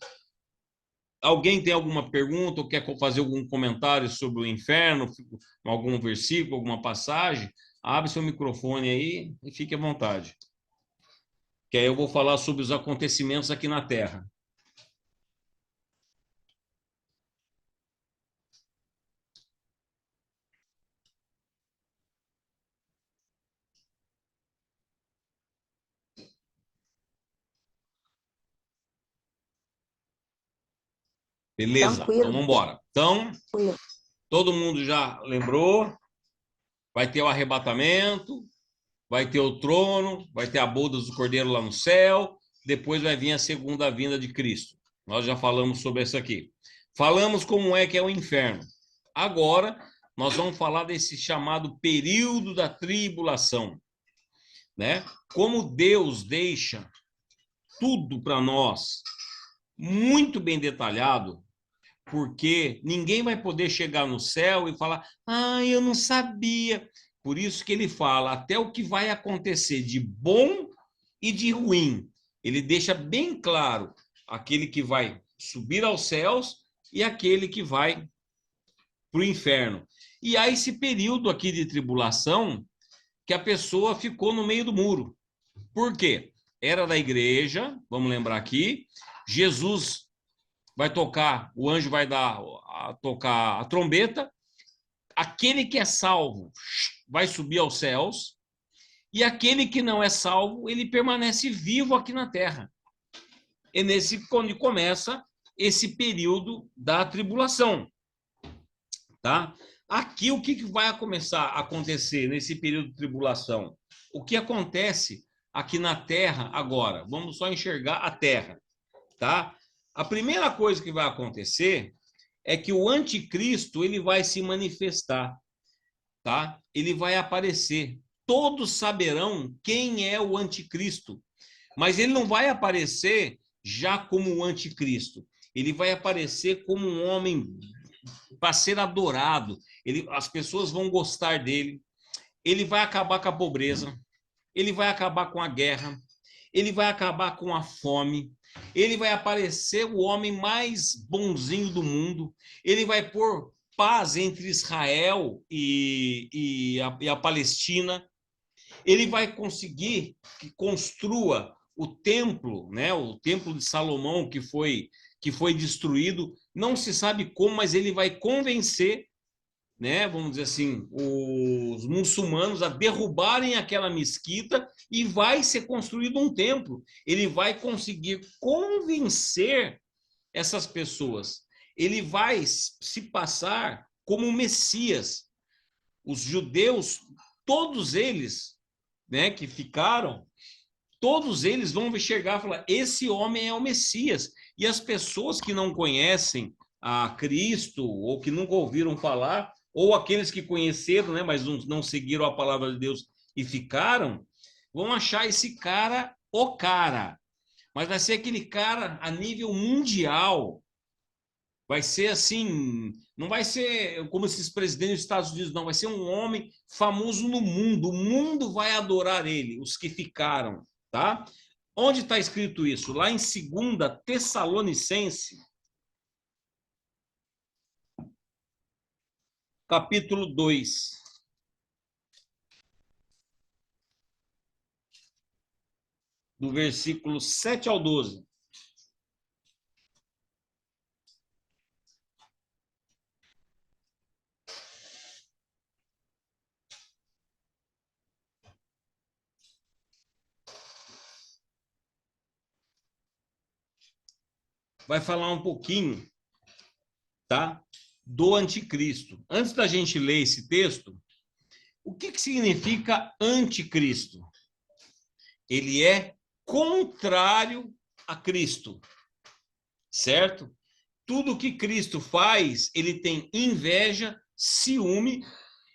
Alguém tem alguma pergunta ou quer fazer algum comentário sobre o inferno, algum versículo, alguma passagem? Abre seu microfone aí e fique à vontade. Que aí eu vou falar sobre os acontecimentos aqui na Terra. Beleza? Então Tranquilo. vamos embora. Então, todo mundo já lembrou? Vai ter o arrebatamento, vai ter o trono, vai ter a boda do Cordeiro lá no céu, depois vai vir a segunda vinda de Cristo. Nós já falamos sobre isso aqui. Falamos como é que é o inferno. Agora, nós vamos falar desse chamado período da tribulação, né? Como Deus deixa tudo para nós muito bem detalhado, porque ninguém vai poder chegar no céu e falar: "Ah, eu não sabia". Por isso que ele fala até o que vai acontecer de bom e de ruim. Ele deixa bem claro aquele que vai subir aos céus e aquele que vai para o inferno. E há esse período aqui de tribulação que a pessoa ficou no meio do muro. Por quê? Era da igreja, vamos lembrar aqui, Jesus vai tocar, o anjo vai tocar a trombeta, aquele que é salvo vai subir aos céus, e aquele que não é salvo, ele permanece vivo aqui na terra. É nesse quando começa esse período da tribulação, tá? Aqui o que vai começar a acontecer nesse período de tribulação? O que acontece aqui na terra agora? Vamos só enxergar a terra, tá? A primeira coisa que vai acontecer é que o anticristo ele vai se manifestar, tá? Ele vai aparecer. Todos saberão quem é o anticristo, mas ele não vai aparecer já como o anticristo. Ele vai aparecer como um homem para ser adorado. As pessoas vão gostar dele. Ele vai acabar com a pobreza. Ele vai acabar com a guerra. Ele vai acabar com a fome. Ele vai aparecer o homem mais bonzinho do mundo. Ele vai pôr paz entre Israel e a Palestina. Ele vai conseguir que construa o templo, né? O templo de Salomão que foi destruído. Não se sabe como, mas ele vai convencer, né, vamos dizer assim, os muçulmanos a derrubarem aquela mesquita e vai ser construído um templo. Ele vai conseguir convencer essas pessoas. Ele vai se passar como Messias. Os judeus, todos eles, né, que ficaram, todos eles vão enxergar e falar: esse homem é o Messias. E as pessoas que não conhecem a Cristo ou que nunca ouviram falar, ou aqueles que conheceram, né, mas não seguiram a palavra de Deus e ficaram, vão achar esse cara o cara. Mas vai ser aquele cara a nível mundial. Vai ser assim, não vai ser como esses presidentes dos Estados Unidos, não. Vai ser um homem famoso no mundo. O mundo vai adorar ele, os que ficaram, tá? Onde está escrito isso? Lá em 2 Tessalonicense, capítulo 2, do versículo 7 ao 12. Vai falar um pouquinho, tá? Do anticristo. Antes da gente ler esse texto, o que significa anticristo? Ele é contrário a Cristo. certo? Tudo que Cristo faz, ele tem inveja, ciúme,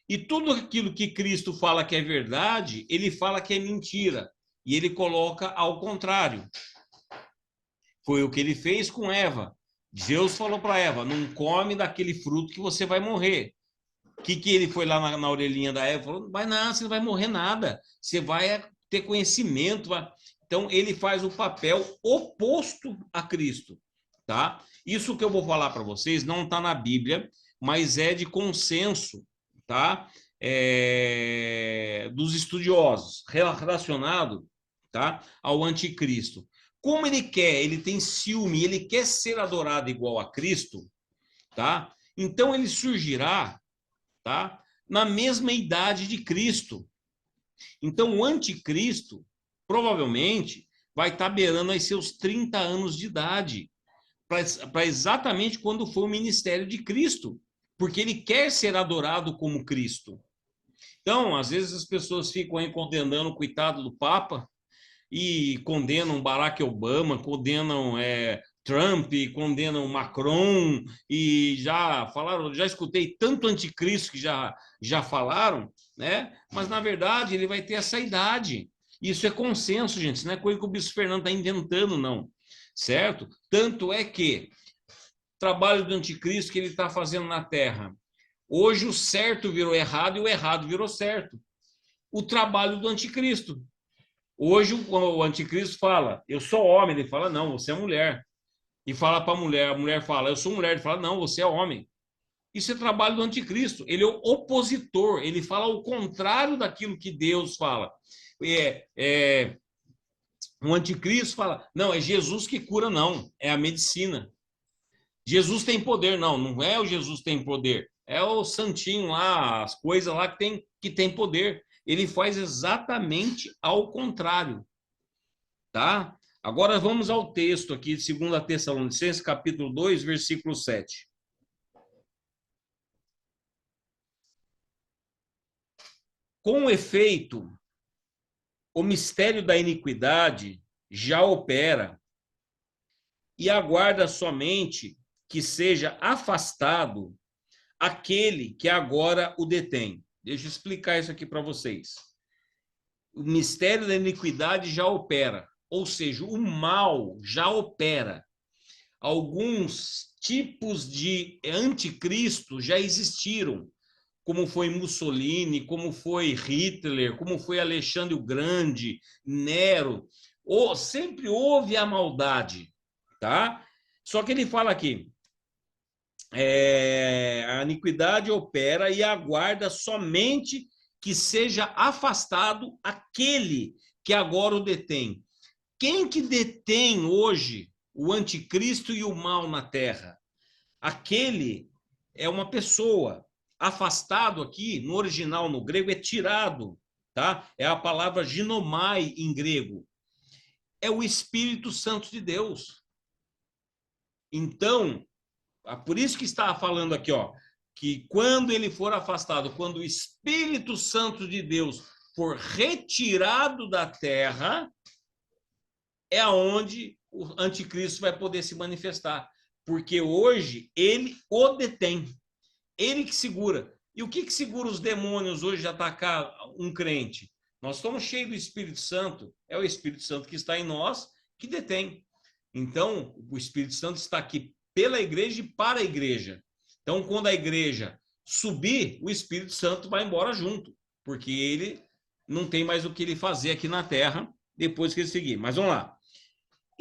e tudo aquilo que Cristo fala que é verdade, ele fala que é mentira. E ele coloca ao contrário. Foi o que ele fez com Eva. Deus falou para Eva: não come daquele fruto que você vai morrer. O que ele foi lá na orelhinha da Eva? Falou: não vai nada, você não vai morrer nada. Você vai ter conhecimento. Vai... Então, ele faz o papel oposto a Cristo. Tá? Isso que eu vou falar para vocês não está na Bíblia, mas é de consenso, tá? Dos estudiosos, relacionado, tá? Ao anticristo. Como ele quer, ele tem ciúme, ele quer ser adorado igual a Cristo, tá? Então ele surgirá, tá? Na mesma idade de Cristo. Então o anticristo provavelmente vai estar beirando aí seus 30 anos de idade, para exatamente quando foi o ministério de Cristo, porque ele quer ser adorado como Cristo. Então, às vezes as pessoas ficam aí condenando o coitado do Papa, e condenam Barack Obama, condenam Trump, condenam Macron, e já falaram, já escutei tanto anticristo que já falaram, né? Mas na verdade ele vai ter essa idade. Isso é consenso, gente, isso não é coisa que o Bispo Fernando está inventando, não. Certo? Tanto é que o trabalho do anticristo que ele está fazendo na Terra. Hoje o certo virou errado e o errado virou certo. O trabalho do anticristo. Hoje o anticristo fala: eu sou homem. Ele fala: não, você é mulher. E fala para a mulher fala: eu sou mulher. Ele fala: não, você é homem. Isso é trabalho do anticristo. Ele é o opositor. Ele fala o contrário daquilo que Deus fala. O anticristo fala: não, é Jesus que cura, não. É a medicina. Jesus tem poder. Não, não é o Jesus que tem poder. É o santinho lá, as coisas lá que tem poder. Ele faz exatamente ao contrário. Tá? Agora vamos ao texto aqui de 2 Tessalonicenses, capítulo 2, versículo 7. Com efeito, o mistério da iniquidade já opera e aguarda somente que seja afastado aquele que agora o detém. Deixa eu explicar isso aqui para vocês. O mistério da iniquidade já opera, ou seja, o mal já opera. Alguns tipos de anticristo já existiram, como foi Mussolini, como foi Hitler, como foi Alexandre o Grande, Nero. Sempre houve a maldade, tá? Só que ele fala aqui, a iniquidade opera e aguarda somente que seja afastado aquele que agora o detém. Quem que detém hoje o anticristo e o mal na terra? Aquele é uma pessoa. Afastado aqui, no original, no grego, é tirado, tá? É a palavra ginomai em grego. É o Espírito Santo de Deus. Então, por isso que está falando aqui, ó, que quando ele for afastado, quando o Espírito Santo de Deus for retirado da terra, é aonde o anticristo vai poder se manifestar. Porque hoje ele o detém. Ele que segura. E o que segura os demônios hoje de atacar um crente? Nós estamos cheios do Espírito Santo. É o Espírito Santo que está em nós que detém. Então, o Espírito Santo está aqui pela igreja e para a igreja. Então, quando a igreja subir, o Espírito Santo vai embora junto, porque ele não tem mais o que ele fazer aqui na terra depois que ele seguir. Mas vamos lá.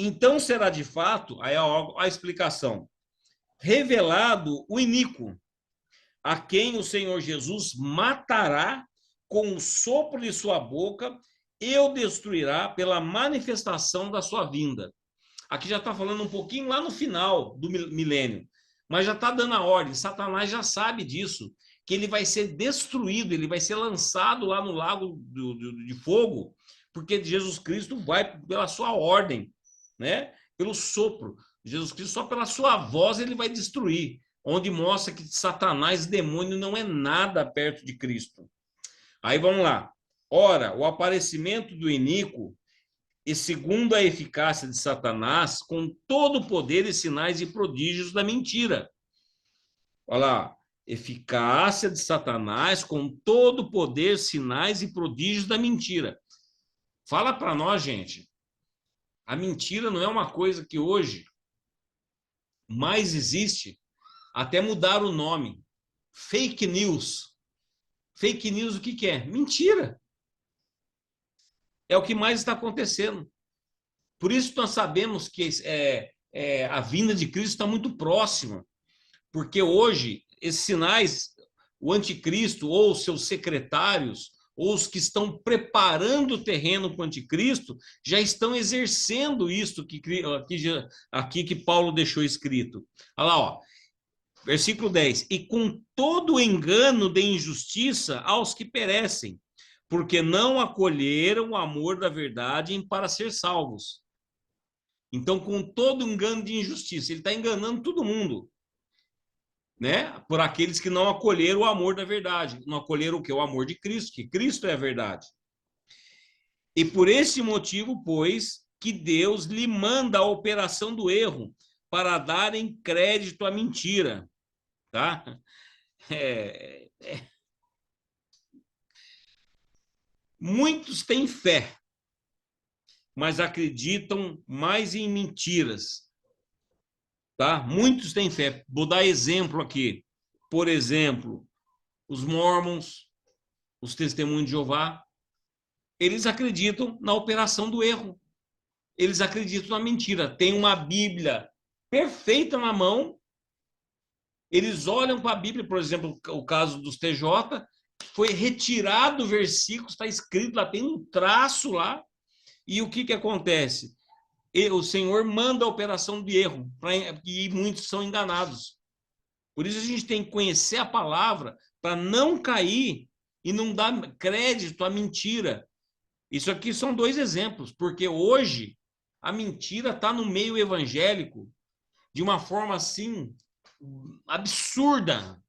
Então será de fato, aí a explicação, revelado o iníquo, a quem o Senhor Jesus matará com o sopro de sua boca e o destruirá pela manifestação da sua vinda. Aqui já está falando um pouquinho lá no final do milênio, mas já está dando a ordem. Satanás já sabe disso, que ele vai ser destruído, ele vai ser lançado lá no lago de fogo, porque Jesus Cristo vai pela sua ordem, né? Pelo sopro. Jesus Cristo, só pela sua voz, ele vai destruir, onde mostra que Satanás, demônio, não é nada perto de Cristo. Aí vamos lá. Ora, o aparecimento do iníquo, e segundo a eficácia de Satanás, com todo o poder e sinais e prodígios da mentira. Olha lá, eficácia de Satanás com todo o poder, sinais e prodígios da mentira. Fala para nós, gente. A mentira não é uma coisa que hoje mais existe, até mudar o nome. Fake news. Fake news o que é? Mentira. É o que mais está acontecendo. Por isso nós sabemos que a vinda de Cristo está muito próxima. Porque hoje, esses sinais, o anticristo ou os seus secretários, ou os que estão preparando o terreno para o anticristo, já estão exercendo isso aqui que Paulo deixou escrito. Olha lá, ó, versículo 10. E com todo o engano de injustiça aos que perecem, porque não acolheram o amor da verdade para ser salvos. Então, com todo engano de injustiça, ele está enganando todo mundo, né? Por aqueles que não acolheram o amor da verdade. Não acolheram o quê? O amor de Cristo, que Cristo é a verdade. E por esse motivo, pois, que Deus lhe manda a operação do erro para darem crédito à mentira, tá? Muitos têm fé, mas acreditam mais em mentiras, tá? Muitos têm fé. Vou dar exemplo aqui. Por exemplo, os mormons, os testemunhos de Jeová, eles acreditam na operação do erro. Eles acreditam na mentira. Tem uma Bíblia perfeita na mão. Eles olham para a Bíblia, por exemplo, o caso dos TJ, foi retirado o versículo, está escrito lá, tem um traço lá. E o que acontece? O Senhor manda a operação de erro, e muitos são enganados. Por isso a gente tem que conhecer a palavra para não cair e não dar crédito à mentira. Isso aqui são dois exemplos, porque hoje a mentira está no meio evangélico de uma forma assim absurda.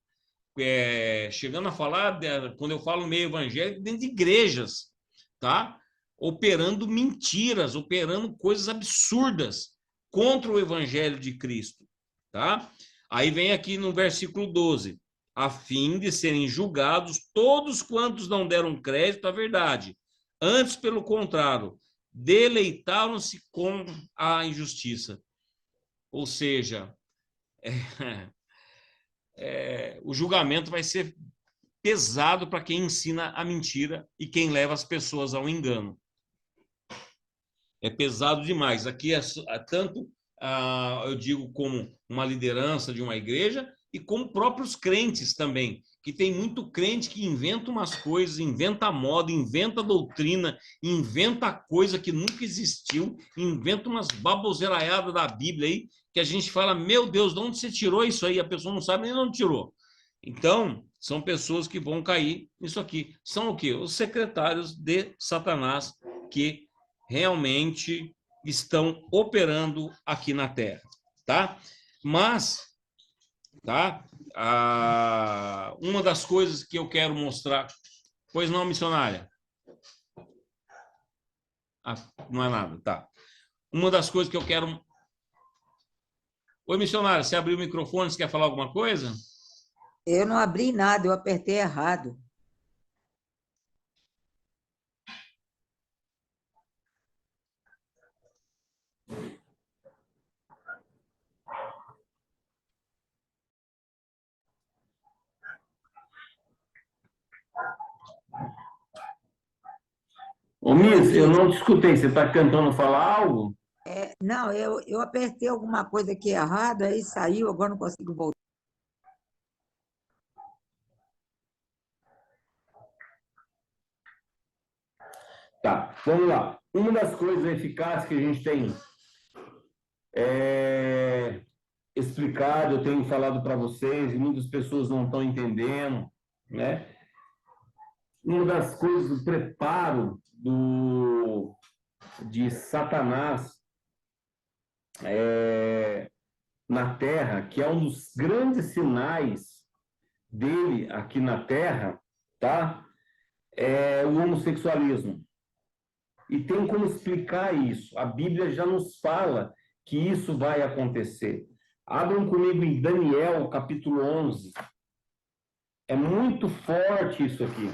Chegando a falar, quando eu falo meio evangélico, dentro de igrejas, tá? Operando mentiras, operando coisas absurdas contra o evangelho de Cristo, tá? Aí vem aqui no versículo 12, a fim de serem julgados todos quantos não deram crédito à verdade. Antes, pelo contrário, deleitaram-se com a injustiça. Ou seja, o julgamento vai ser pesado para quem ensina a mentira e quem leva as pessoas ao engano. É pesado demais. Aqui é tanto, eu digo, como uma liderança de uma igreja e como próprios crentes também, que tem muito crente que inventa umas coisas, inventa moda, inventa doutrina, inventa coisa que nunca existiu, inventa umas baboseiraiadas da Bíblia aí, que a gente fala, meu Deus, de onde você tirou isso aí? A pessoa não sabe nem de onde tirou. Então, são pessoas que vão cair nisso aqui. São o quê? Os secretários de Satanás que realmente estão operando aqui na Terra, tá? Mas, tá? Uma das coisas que eu quero mostrar... Pois não, missionária? Não é nada, tá. Uma das coisas que eu quero... Oi, missionária, você abriu o microfone, você quer falar alguma coisa? Eu não abri nada, eu apertei errado. Ô, Miss, eu não te escutei. Você está cantando falar algo? Não, eu apertei alguma coisa aqui errada, aí saiu, agora não consigo voltar. Tá, vamos lá. Uma das coisas eficazes que a gente tem explicado, eu tenho falado para vocês, e muitas pessoas não estão entendendo, né? Uma das coisas do preparo de Satanás na Terra, que é um dos grandes sinais dele aqui na Terra, tá? É o homossexualismo. e tem como explicar isso. A Bíblia já nos fala que isso vai acontecer. Abram comigo em Daniel, capítulo 11. É muito forte isso aqui.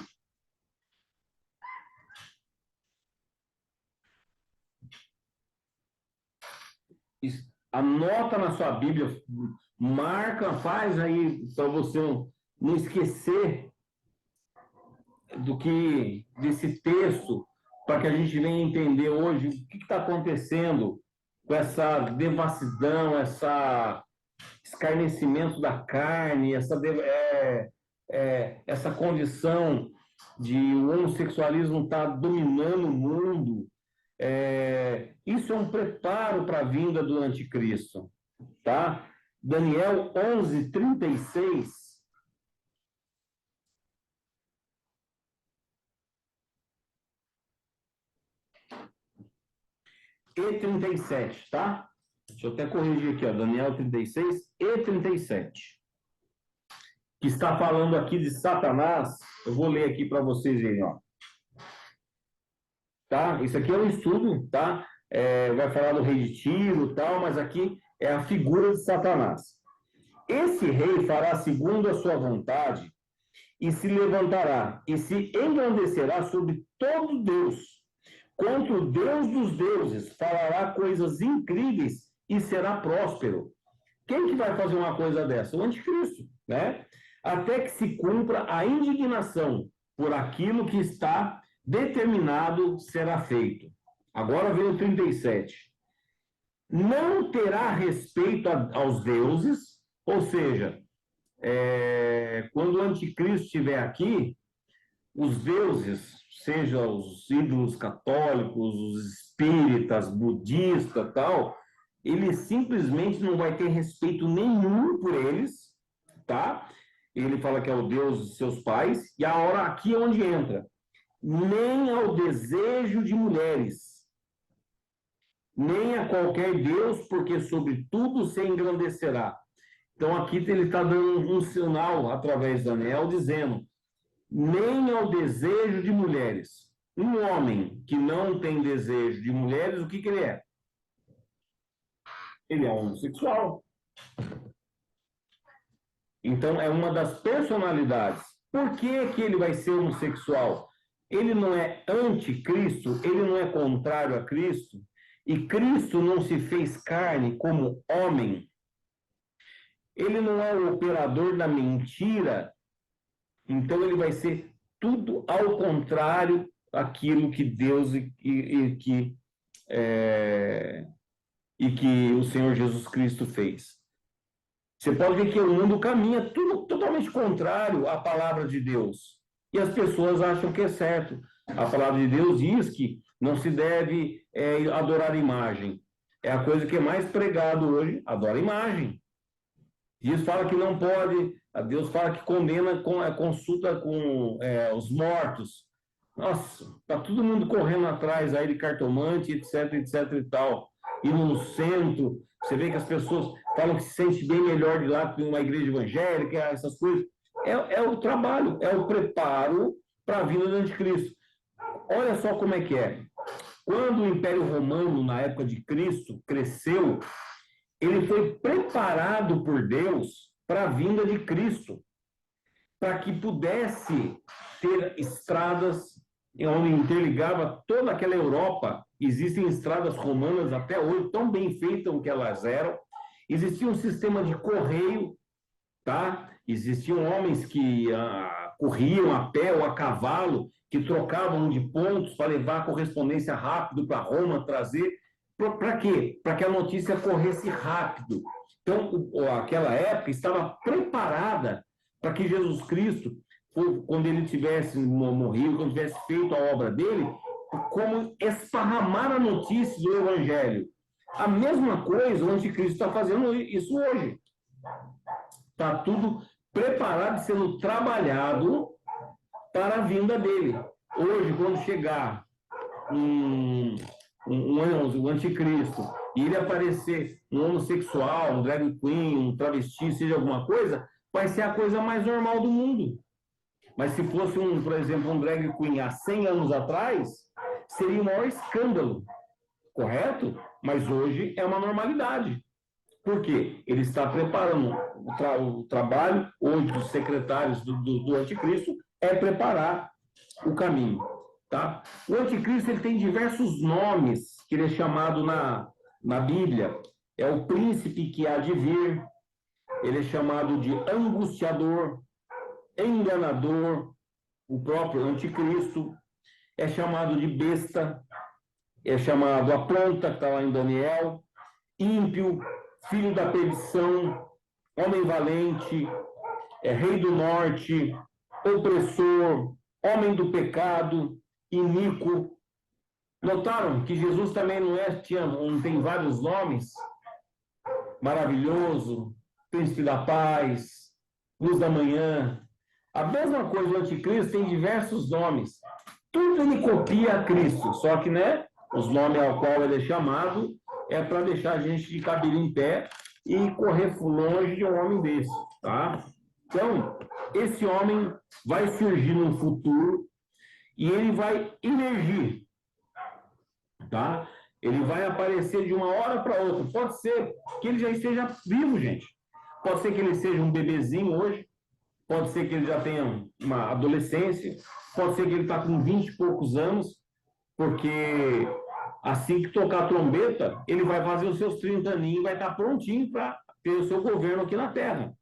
Anota na sua Bíblia, marca, faz aí para você não esquecer desse texto, para que a gente venha entender hoje o que está acontecendo com essa devassidão, essa escarnecimento da carne, essa condição de o homossexualismo estar dominando o mundo. Isso é um preparo para a vinda do anticristo, tá? Daniel 11, 36. E 37, tá? Deixa eu até corrigir aqui, ó, Daniel 36 e 37. Que está falando aqui de Satanás. Eu vou ler aqui para vocês verem, ó. Tá? Isso aqui é um estudo, tá? Vai falar do rei de Tiro e tal, mas aqui é a figura de Satanás. Esse rei fará segundo a sua vontade e se levantará e se engrandecerá sobre todo Deus. Contra o Deus dos deuses falará coisas incríveis e será próspero. Quem que vai fazer uma coisa dessa? O anticristo, né? Até que se cumpra a indignação por aquilo que está determinado será feito. Agora vem o 37. Não terá respeito aos deuses, ou seja, quando o anticristo estiver aqui, os deuses, seja os ídolos católicos, os espíritas, budistas, tal, ele simplesmente não vai ter respeito nenhum por eles, tá? Ele fala que é o Deus de seus pais, e a hora aqui é onde entra. Nem ao desejo de mulheres, nem a qualquer Deus, porque sobre tudo se engrandecerá. Então aqui ele está dando um sinal através do anel, dizendo, nem ao desejo de mulheres. Um homem que não tem desejo de mulheres, o que ele é? Ele é homossexual. Então, é uma das personalidades. Por que que ele vai ser homossexual? Ele não é anticristo, ele não é contrário a Cristo, e Cristo não se fez carne como homem. Ele não é o operador da mentira, então ele vai ser tudo ao contrário daquilo que Deus e que o Senhor Jesus Cristo fez. Você pode ver que o mundo caminha tudo totalmente contrário à palavra de Deus. E as pessoas acham que é certo. A palavra de Deus diz que não se deve adorar imagem. É a coisa que é mais pregado hoje, adora imagem. Deus fala que não pode, Deus fala que condena, consulta com os mortos. Nossa, tá todo mundo correndo atrás aí de cartomante, etc, etc e tal. E no centro, você vê que as pessoas falam que se sente bem melhor de lá que uma igreja evangélica, essas coisas. É o trabalho, é o preparo para a vinda do anticristo. Olha só como é que é. Quando o Império Romano, na época de Cristo, cresceu, ele foi preparado por Deus para a vinda de Cristo, para que pudesse ter estradas onde interligava toda aquela Europa. Existem estradas romanas até hoje, tão bem feitas que elas eram. Existia um sistema de correio, tá? Existiam homens que corriam a pé ou a cavalo, que trocavam de pontos para levar a correspondência rápido para Roma, trazer. Para quê? Para que a notícia corresse rápido. Então, aquela época estava preparada para que Jesus Cristo, quando ele tivesse morrido, quando tivesse feito a obra dele, como esparramar a notícia do Evangelho. A mesma coisa, o anticristo está fazendo isso hoje. Está tudo preparado, sendo trabalhado para a vinda dele. Hoje, quando chegar um anticristo e ele aparecer um homossexual, um drag queen, um travesti, seja alguma coisa, vai ser a coisa mais normal do mundo. Mas se fosse, por exemplo, um drag queen há 100 anos atrás, seria o maior escândalo, correto? Mas hoje é uma normalidade. Por quê? Ele está preparando o trabalho hoje dos secretários do anticristo é preparar o caminho, tá? O anticristo ele tem diversos nomes que ele é chamado na Bíblia. É o príncipe que há de vir, ele é chamado de angustiador, enganador, o próprio anticristo, é chamado de besta, é chamado a planta, que está lá em Daniel, ímpio, filho da perdição, homem valente, rei do norte, opressor, homem do pecado, iníquo. Notaram que Jesus também não tem vários nomes? Maravilhoso, príncipe da paz, luz da manhã. A mesma coisa, o anticristo tem diversos nomes. Tudo ele copia a Cristo, só que, né, os nomes ao qual ele é chamado é para deixar a gente de cabelo em pé e correr longe de um homem desse, tá? Então, esse homem vai surgir no futuro e ele vai emergir, tá? Ele vai aparecer de uma hora para outra. Pode ser que ele já esteja vivo, gente. Pode ser que ele seja um bebezinho hoje, pode ser que ele já tenha uma adolescência, pode ser que ele está com 20 e poucos anos, porque assim que tocar a trombeta, ele vai fazer os seus 30 aninhos e vai estar prontinho para ter o seu governo aqui na Terra.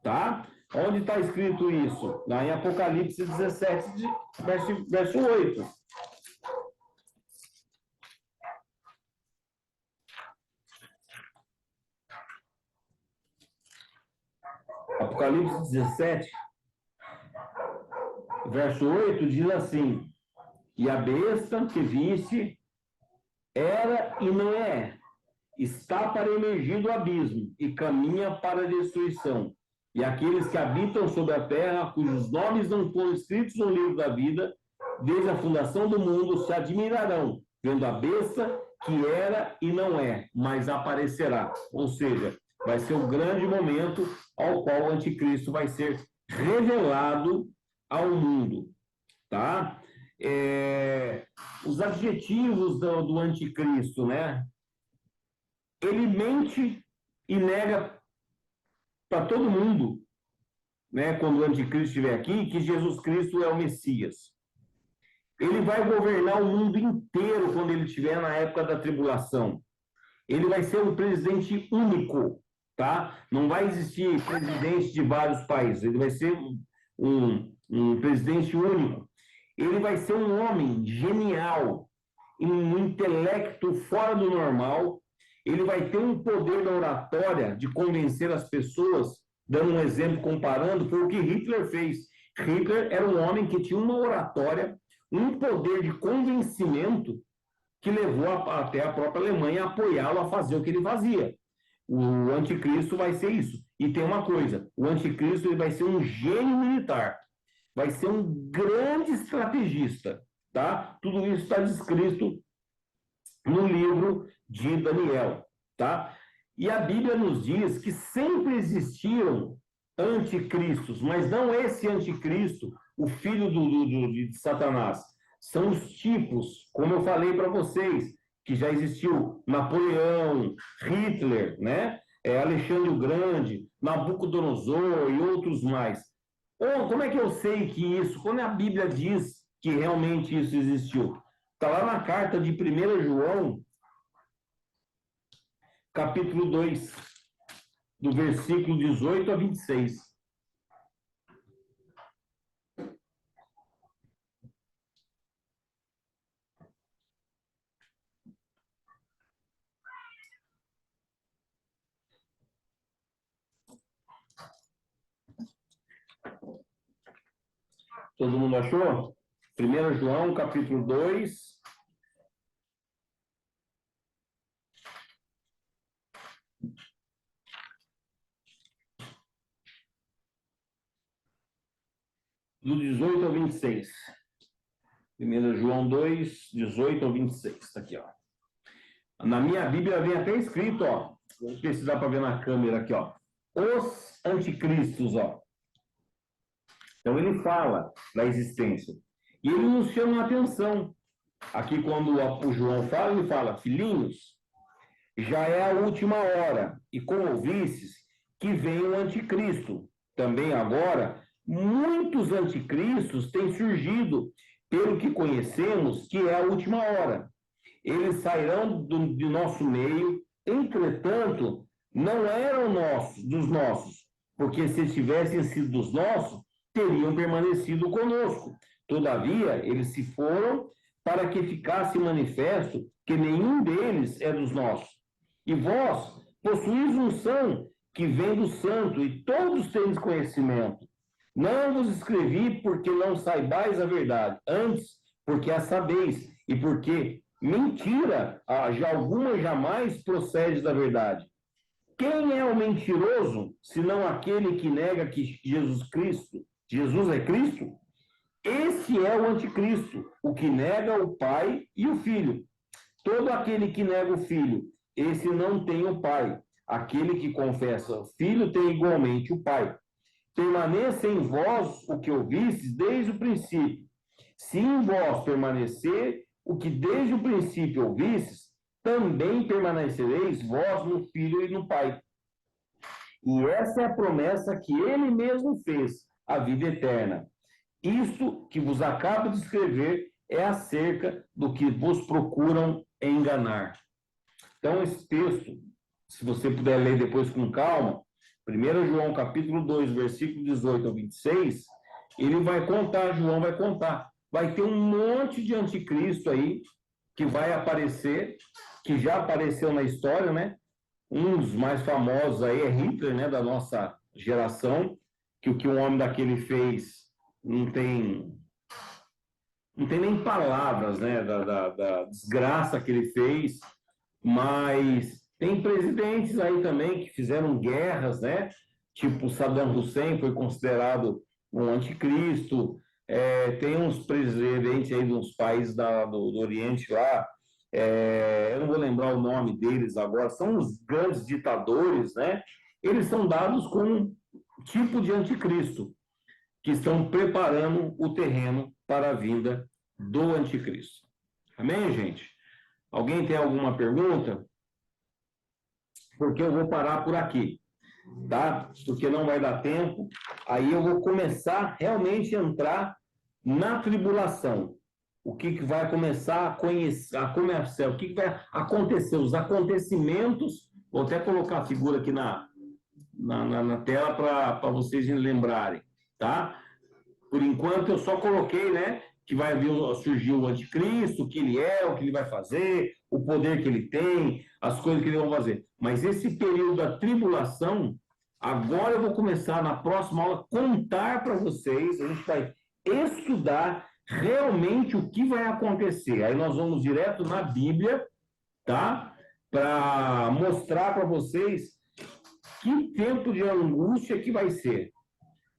Tá? Onde está escrito isso? Lá em Apocalipse 17, verso 8. Apocalipse 17, verso 8 diz assim: e a besta que viste era e não é, está para emergir do abismo e caminha para a destruição. E aqueles que habitam sobre a terra, cujos nomes não foram escritos no livro da vida, desde a fundação do mundo, se admirarão, vendo a besta que era e não é, mas aparecerá. Ou seja, vai ser o grande momento ao qual o anticristo vai ser revelado ao mundo, tá? Os adjetivos do anticristo, né? Ele mente e nega para todo mundo, né? Quando o anticristo estiver aqui, que Jesus Cristo é o Messias. Ele vai governar o mundo inteiro quando ele estiver na época da tribulação. Ele vai ser um presidente único, tá? Não vai existir presidente de vários países. Ele vai ser um presidente único. Ele vai ser um homem genial, um intelecto fora do normal. Ele vai ter um poder da oratória de convencer as pessoas, dando um exemplo, comparando, foi o que Hitler fez. Hitler era um homem que tinha uma oratória, um poder de convencimento que levou até a própria Alemanha a apoiá-lo a fazer o que ele fazia. O anticristo vai ser isso. E tem uma coisa, o anticristo ele vai ser um gênio militar, vai ser um grande estrategista, tá? Tudo isso está descrito no livro de Daniel, tá? E a Bíblia nos diz que sempre existiram anticristos, mas não esse anticristo, o filho de Satanás. São os tipos, como eu falei para vocês, que já existiu Napoleão, Hitler, né? Alexandre o Grande, Nabucodonosor e outros mais. Como é que eu sei que isso, quando a Bíblia diz que realmente isso existiu? Está lá na carta de 1 João, capítulo 2, do versículo 18 a 26. Todo mundo achou? 1 João, capítulo 2. Do 18 ao 26. 1 João 2, 18 ao 26. Está aqui, ó. Na minha Bíblia vem até escrito, ó. Vou ver se dá para ver na câmera aqui, ó. Os anticristos, ó. Então ele fala da existência. E ele nos chama a atenção. Aqui, quando o João fala, ele fala: filhinhos, já é a última hora, e como ouvistes, que vem o anticristo. Também agora, muitos anticristos têm surgido, pelo que conhecemos, que é a última hora. Eles sairão de nosso meio, entretanto, não eram nossos, dos nossos, porque se tivessem sido dos nossos, teriam permanecido conosco. Todavia, eles se foram para que ficasse manifesto que nenhum deles é dos nossos. E vós possuís unção que vem do santo, e todos têm conhecimento. Não vos escrevi porque não saibais a verdade, antes porque a sabeis, e porque mentira, já alguma jamais procede da verdade. Quem é o mentiroso, senão aquele que nega que Jesus é Cristo? Esse é o anticristo, o que nega o Pai e o Filho. Todo aquele que nega o Filho, esse não tem o Pai. Aquele que confessa o Filho tem igualmente o Pai. Permaneça em vós o que ouvistes desde o princípio. Se em vós permanecer o que desde o princípio ouvistes, também permanecereis vós no Filho e no Pai. E essa é a promessa que ele mesmo fez, a vida eterna. Isto que vos acabo de escrever é acerca do que vos procuram enganar. Então, esse texto, se você puder ler depois com calma, 1 João capítulo 2, versículo 18 ao 26, ele vai contar, João vai contar. Vai ter um monte de anticristo aí que vai aparecer, que já apareceu na história, né? Um dos mais famosos aí é Hitler, né, da nossa geração, que o que um homem daquele fez não tem nem palavras, né, da desgraça que ele fez, mas tem presidentes aí também que fizeram guerras, né, tipo Saddam Hussein foi considerado um anticristo, tem uns presidentes aí de uns países do Oriente lá, eu não vou lembrar o nome deles agora, são os grandes ditadores, né, eles são dados como um tipo de anticristo, que estão preparando o terreno para a vinda do anticristo. Amém, gente? Alguém tem alguma pergunta? Porque eu vou parar por aqui, tá? Porque não vai dar tempo. Aí eu vou começar realmente a entrar na tribulação. O que vai começar a conhecer, o que vai acontecer, os acontecimentos. Vou até colocar a figura aqui na tela para vocês lembrarem, tá? Por enquanto, eu só coloquei, né, que vai surgir o anticristo, o que ele é, o que ele vai fazer, o poder que ele tem, as coisas que ele vai fazer. Mas esse período da tribulação, agora eu vou começar na próxima aula a contar para vocês, a gente vai estudar realmente o que vai acontecer. Aí nós vamos direto na Bíblia, tá? Para mostrar para vocês que tempo de angústia que vai ser.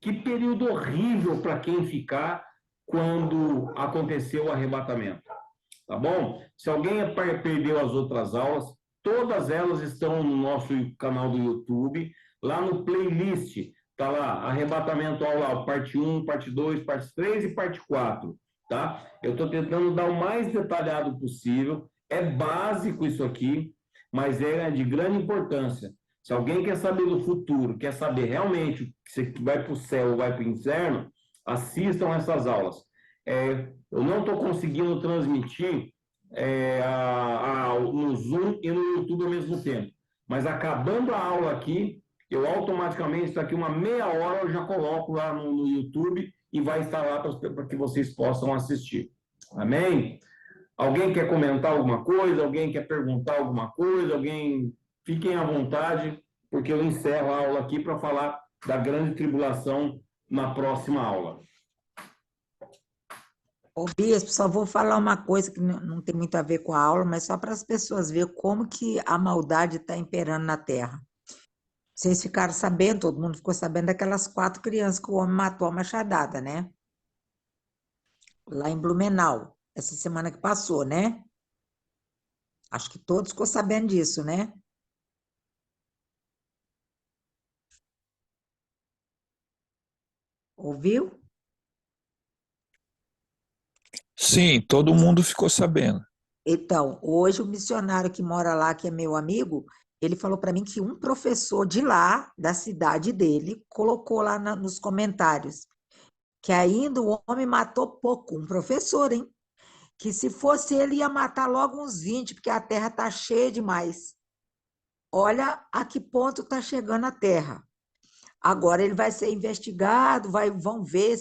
Que período horrível para quem ficar quando aconteceu o arrebatamento. Tá bom? Se alguém perdeu as outras aulas, todas elas estão no nosso canal do YouTube, lá no playlist. Tá lá, arrebatamento aula, parte 1, parte 2, parte 3 e parte 4. Tá? Eu estou tentando dar o mais detalhado possível. É básico isso aqui, mas é de grande importância. Se alguém quer saber do futuro, quer saber realmente se vai para o céu ou vai para o inferno, assistam essas aulas. Eu não estou conseguindo transmitir no Zoom e no YouTube ao mesmo tempo. Mas acabando a aula aqui, eu automaticamente, daqui uma meia hora, eu já coloco lá no YouTube e vai estar lá para que vocês possam assistir. Amém? Alguém quer comentar alguma coisa? Alguém quer perguntar alguma coisa? Fiquem à vontade, porque eu encerro a aula aqui para falar da grande tribulação na próxima aula. Ô, Bispo, só vou falar uma coisa que não tem muito a ver com a aula, mas só para as pessoas verem como que a maldade está imperando na Terra. Vocês ficaram sabendo, todo mundo ficou sabendo daquelas 4 crianças que o homem matou a machadada, né? Lá em Blumenau, essa semana que passou, né? Acho que todos ficou sabendo disso, né? Ouviu? Sim, todo mundo ficou sabendo. Então, hoje o missionário que mora lá, que é meu amigo, ele falou para mim que um professor de lá, da cidade dele, colocou lá nos comentários que ainda o homem matou pouco, um professor, hein? Que se fosse ele ia matar logo uns 20, porque a terra está cheia demais. Olha a que ponto está chegando a terra. Agora ele vai ser investigado, vão ver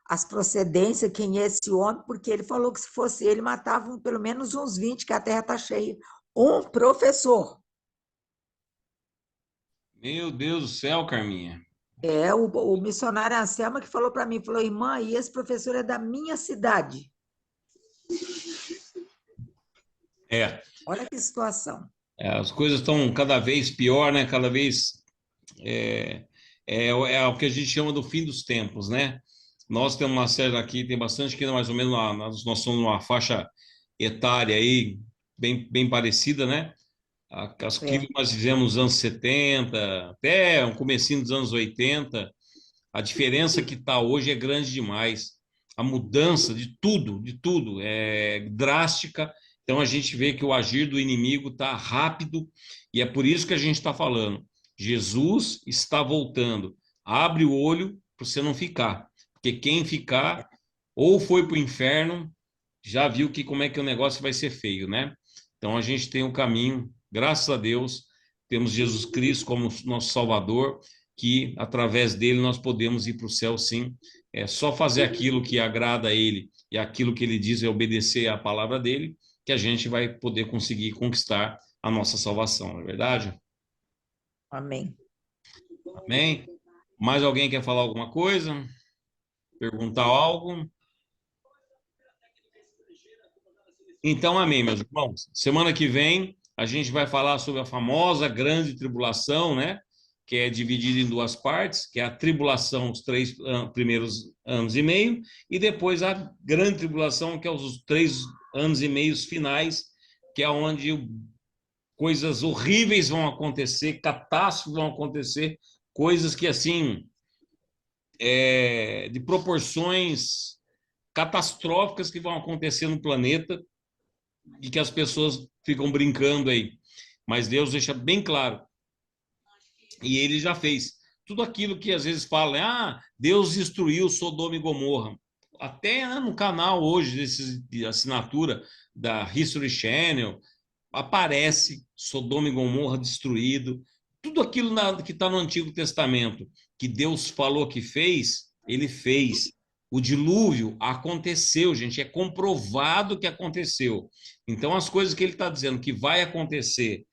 as procedências, quem é esse homem, porque ele falou que se fosse ele, matavam pelo menos uns 20, que a terra está cheia. Um professor. Meu Deus do céu, Carminha. É o missionário Anselmo que falou para mim, falou, irmã, e esse professor é da minha cidade. É, Olha que situação. as coisas estão cada vez pior, né? Cada vez é, é o que a gente chama do fim dos tempos, né? Nós temos uma série aqui, tem bastante que mais ou menos nós somos numa faixa etária aí bem parecida, né? As que É. nós vivemos nos anos 70, até o comecinho dos anos 80, a diferença que está hoje é grande demais. A mudança de tudo, é drástica. Então a gente vê que o agir do inimigo está rápido e é por isso que a gente está falando. Jesus está voltando. Abre o olho para você não ficar, porque quem ficar ou foi para o inferno já viu que como é que o negócio vai ser feio, né? Então a gente tem um caminho, graças a Deus, temos Jesus Cristo como nosso Salvador, que através dele nós podemos ir para o céu, sim. É só fazer aquilo que agrada a ele e aquilo que ele diz é obedecer à palavra dele, que a gente vai poder conseguir conquistar a nossa salvação, não é verdade? Amém. Amém? Mais alguém quer falar alguma coisa? Perguntar algo? Então, amém, meus irmãos. Semana que vem a gente vai falar sobre a famosa grande tribulação, né? Que é dividida em duas partes, que é a tribulação, os 3 primeiros anos e meio, e depois a grande tribulação, que é os 3 anos e meio finais, que é onde coisas horríveis vão acontecer, catástrofes vão acontecer, coisas que, assim, de proporções catastróficas que vão acontecer no planeta, e que as pessoas ficam brincando aí. Mas Deus deixa bem claro, e ele já fez. Tudo aquilo que às vezes falam, Deus destruiu Sodoma e Gomorra. Até no canal hoje, de assinatura da History Channel, aparece Sodoma e Gomorra destruído. Tudo aquilo que está no Antigo Testamento, que Deus falou que fez, ele fez. O dilúvio aconteceu, gente, é comprovado que aconteceu. Então, as coisas que ele está dizendo que vai acontecer,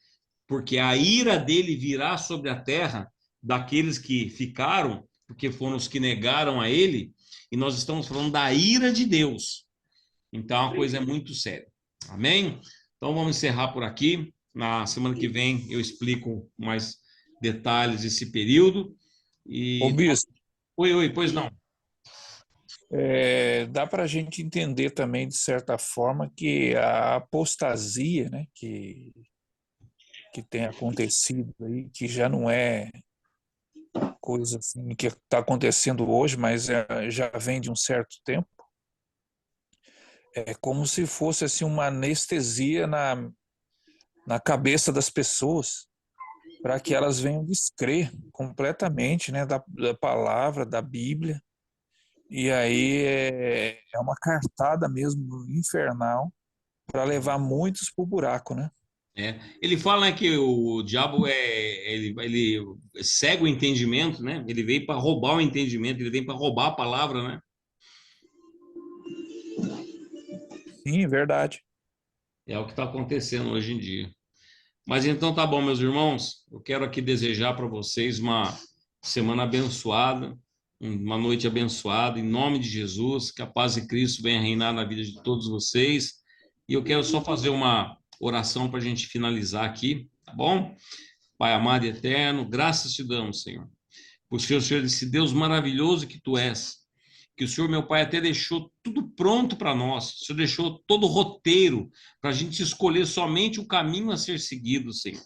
porque a ira dele virá sobre a terra daqueles que ficaram, porque foram os que negaram a ele, e nós estamos falando da ira de Deus. Então, a coisa é muito séria. Amém? Então, vamos encerrar por aqui. Na semana que vem eu explico mais detalhes desse período. Ô, E... bispo, Oi, pois não. dá para a gente entender também, de certa forma, que a apostasia, né, que tem acontecido aí, que já não é coisa assim que está acontecendo hoje, mas já vem de um certo tempo, é como se fosse assim uma anestesia na cabeça das pessoas, para que elas venham descrer completamente, né, da palavra, da Bíblia. E aí é uma cartada mesmo infernal para levar muitos para o buraco, né? Ele fala, né, que o diabo ele cega o entendimento, né? Ele veio para roubar o entendimento, ele vem para roubar a palavra, né? Sim, verdade. É o que está acontecendo hoje em dia. Mas então tá bom, meus irmãos. Eu quero aqui desejar para vocês uma semana abençoada, uma noite abençoada, em nome de Jesus, que a paz de Cristo venha reinar na vida de todos vocês. E eu quero só fazer uma oração para a gente finalizar aqui, tá bom? Pai amado e eterno, graças te damos, Senhor, por ser o Senhor, esse Deus maravilhoso que tu és, que o Senhor, meu Pai, até deixou tudo pronto para nós. O Senhor deixou todo o roteiro para a gente escolher somente o caminho a ser seguido, Senhor.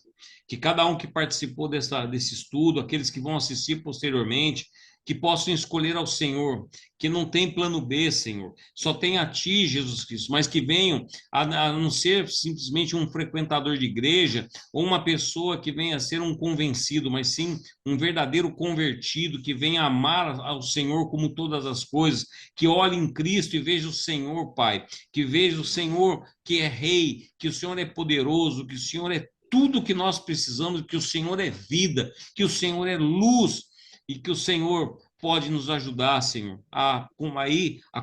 Que cada um que participou desse estudo, aqueles que vão assistir posteriormente, que possam escolher ao Senhor, que não tem plano B, Senhor, só tem a Ti, Jesus Cristo, mas que venham a não ser simplesmente um frequentador de igreja ou uma pessoa que venha a ser um convencido, mas sim um verdadeiro convertido, que venha amar ao Senhor como todas as coisas, que olhe em Cristo e veja o Senhor, Pai, que veja o Senhor que é Rei, que o Senhor é poderoso, que o Senhor é tudo que nós precisamos, que o Senhor é vida, que o Senhor é luz e que o Senhor pode nos ajudar, Senhor, a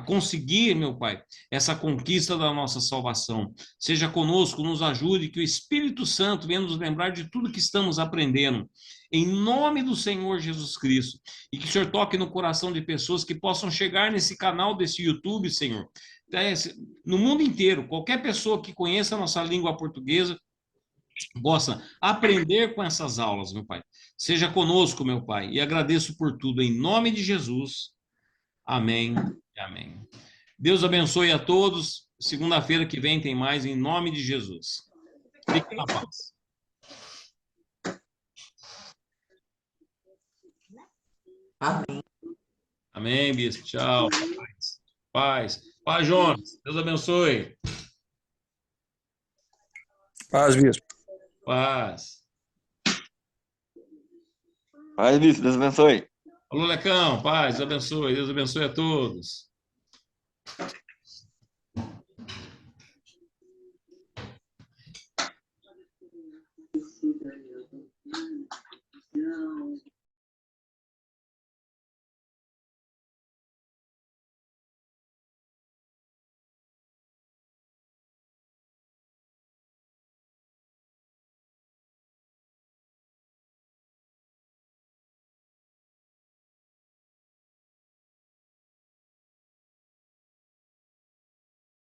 conseguir, meu Pai, essa conquista da nossa salvação. Seja conosco, nos ajude, que o Espírito Santo venha nos lembrar de tudo que estamos aprendendo, em nome do Senhor Jesus Cristo, e que o Senhor toque no coração de pessoas que possam chegar nesse canal desse YouTube, Senhor, no mundo inteiro, qualquer pessoa que conheça a nossa língua portuguesa, possa aprender com essas aulas, meu Pai. Seja conosco, meu Pai, e agradeço por tudo, em nome de Jesus. Amém e amém. Deus abençoe a todos. Segunda-feira que vem tem mais, em nome de Jesus. Fique na paz. Amém. Amém, bispo. Tchau. Paz. Paz. Paz, Jonas. Deus abençoe. Paz, bispo. Paz. Paz, bispo. Deus abençoe. Alô, Lecão. Paz. Deus abençoe. Deus abençoe a todos.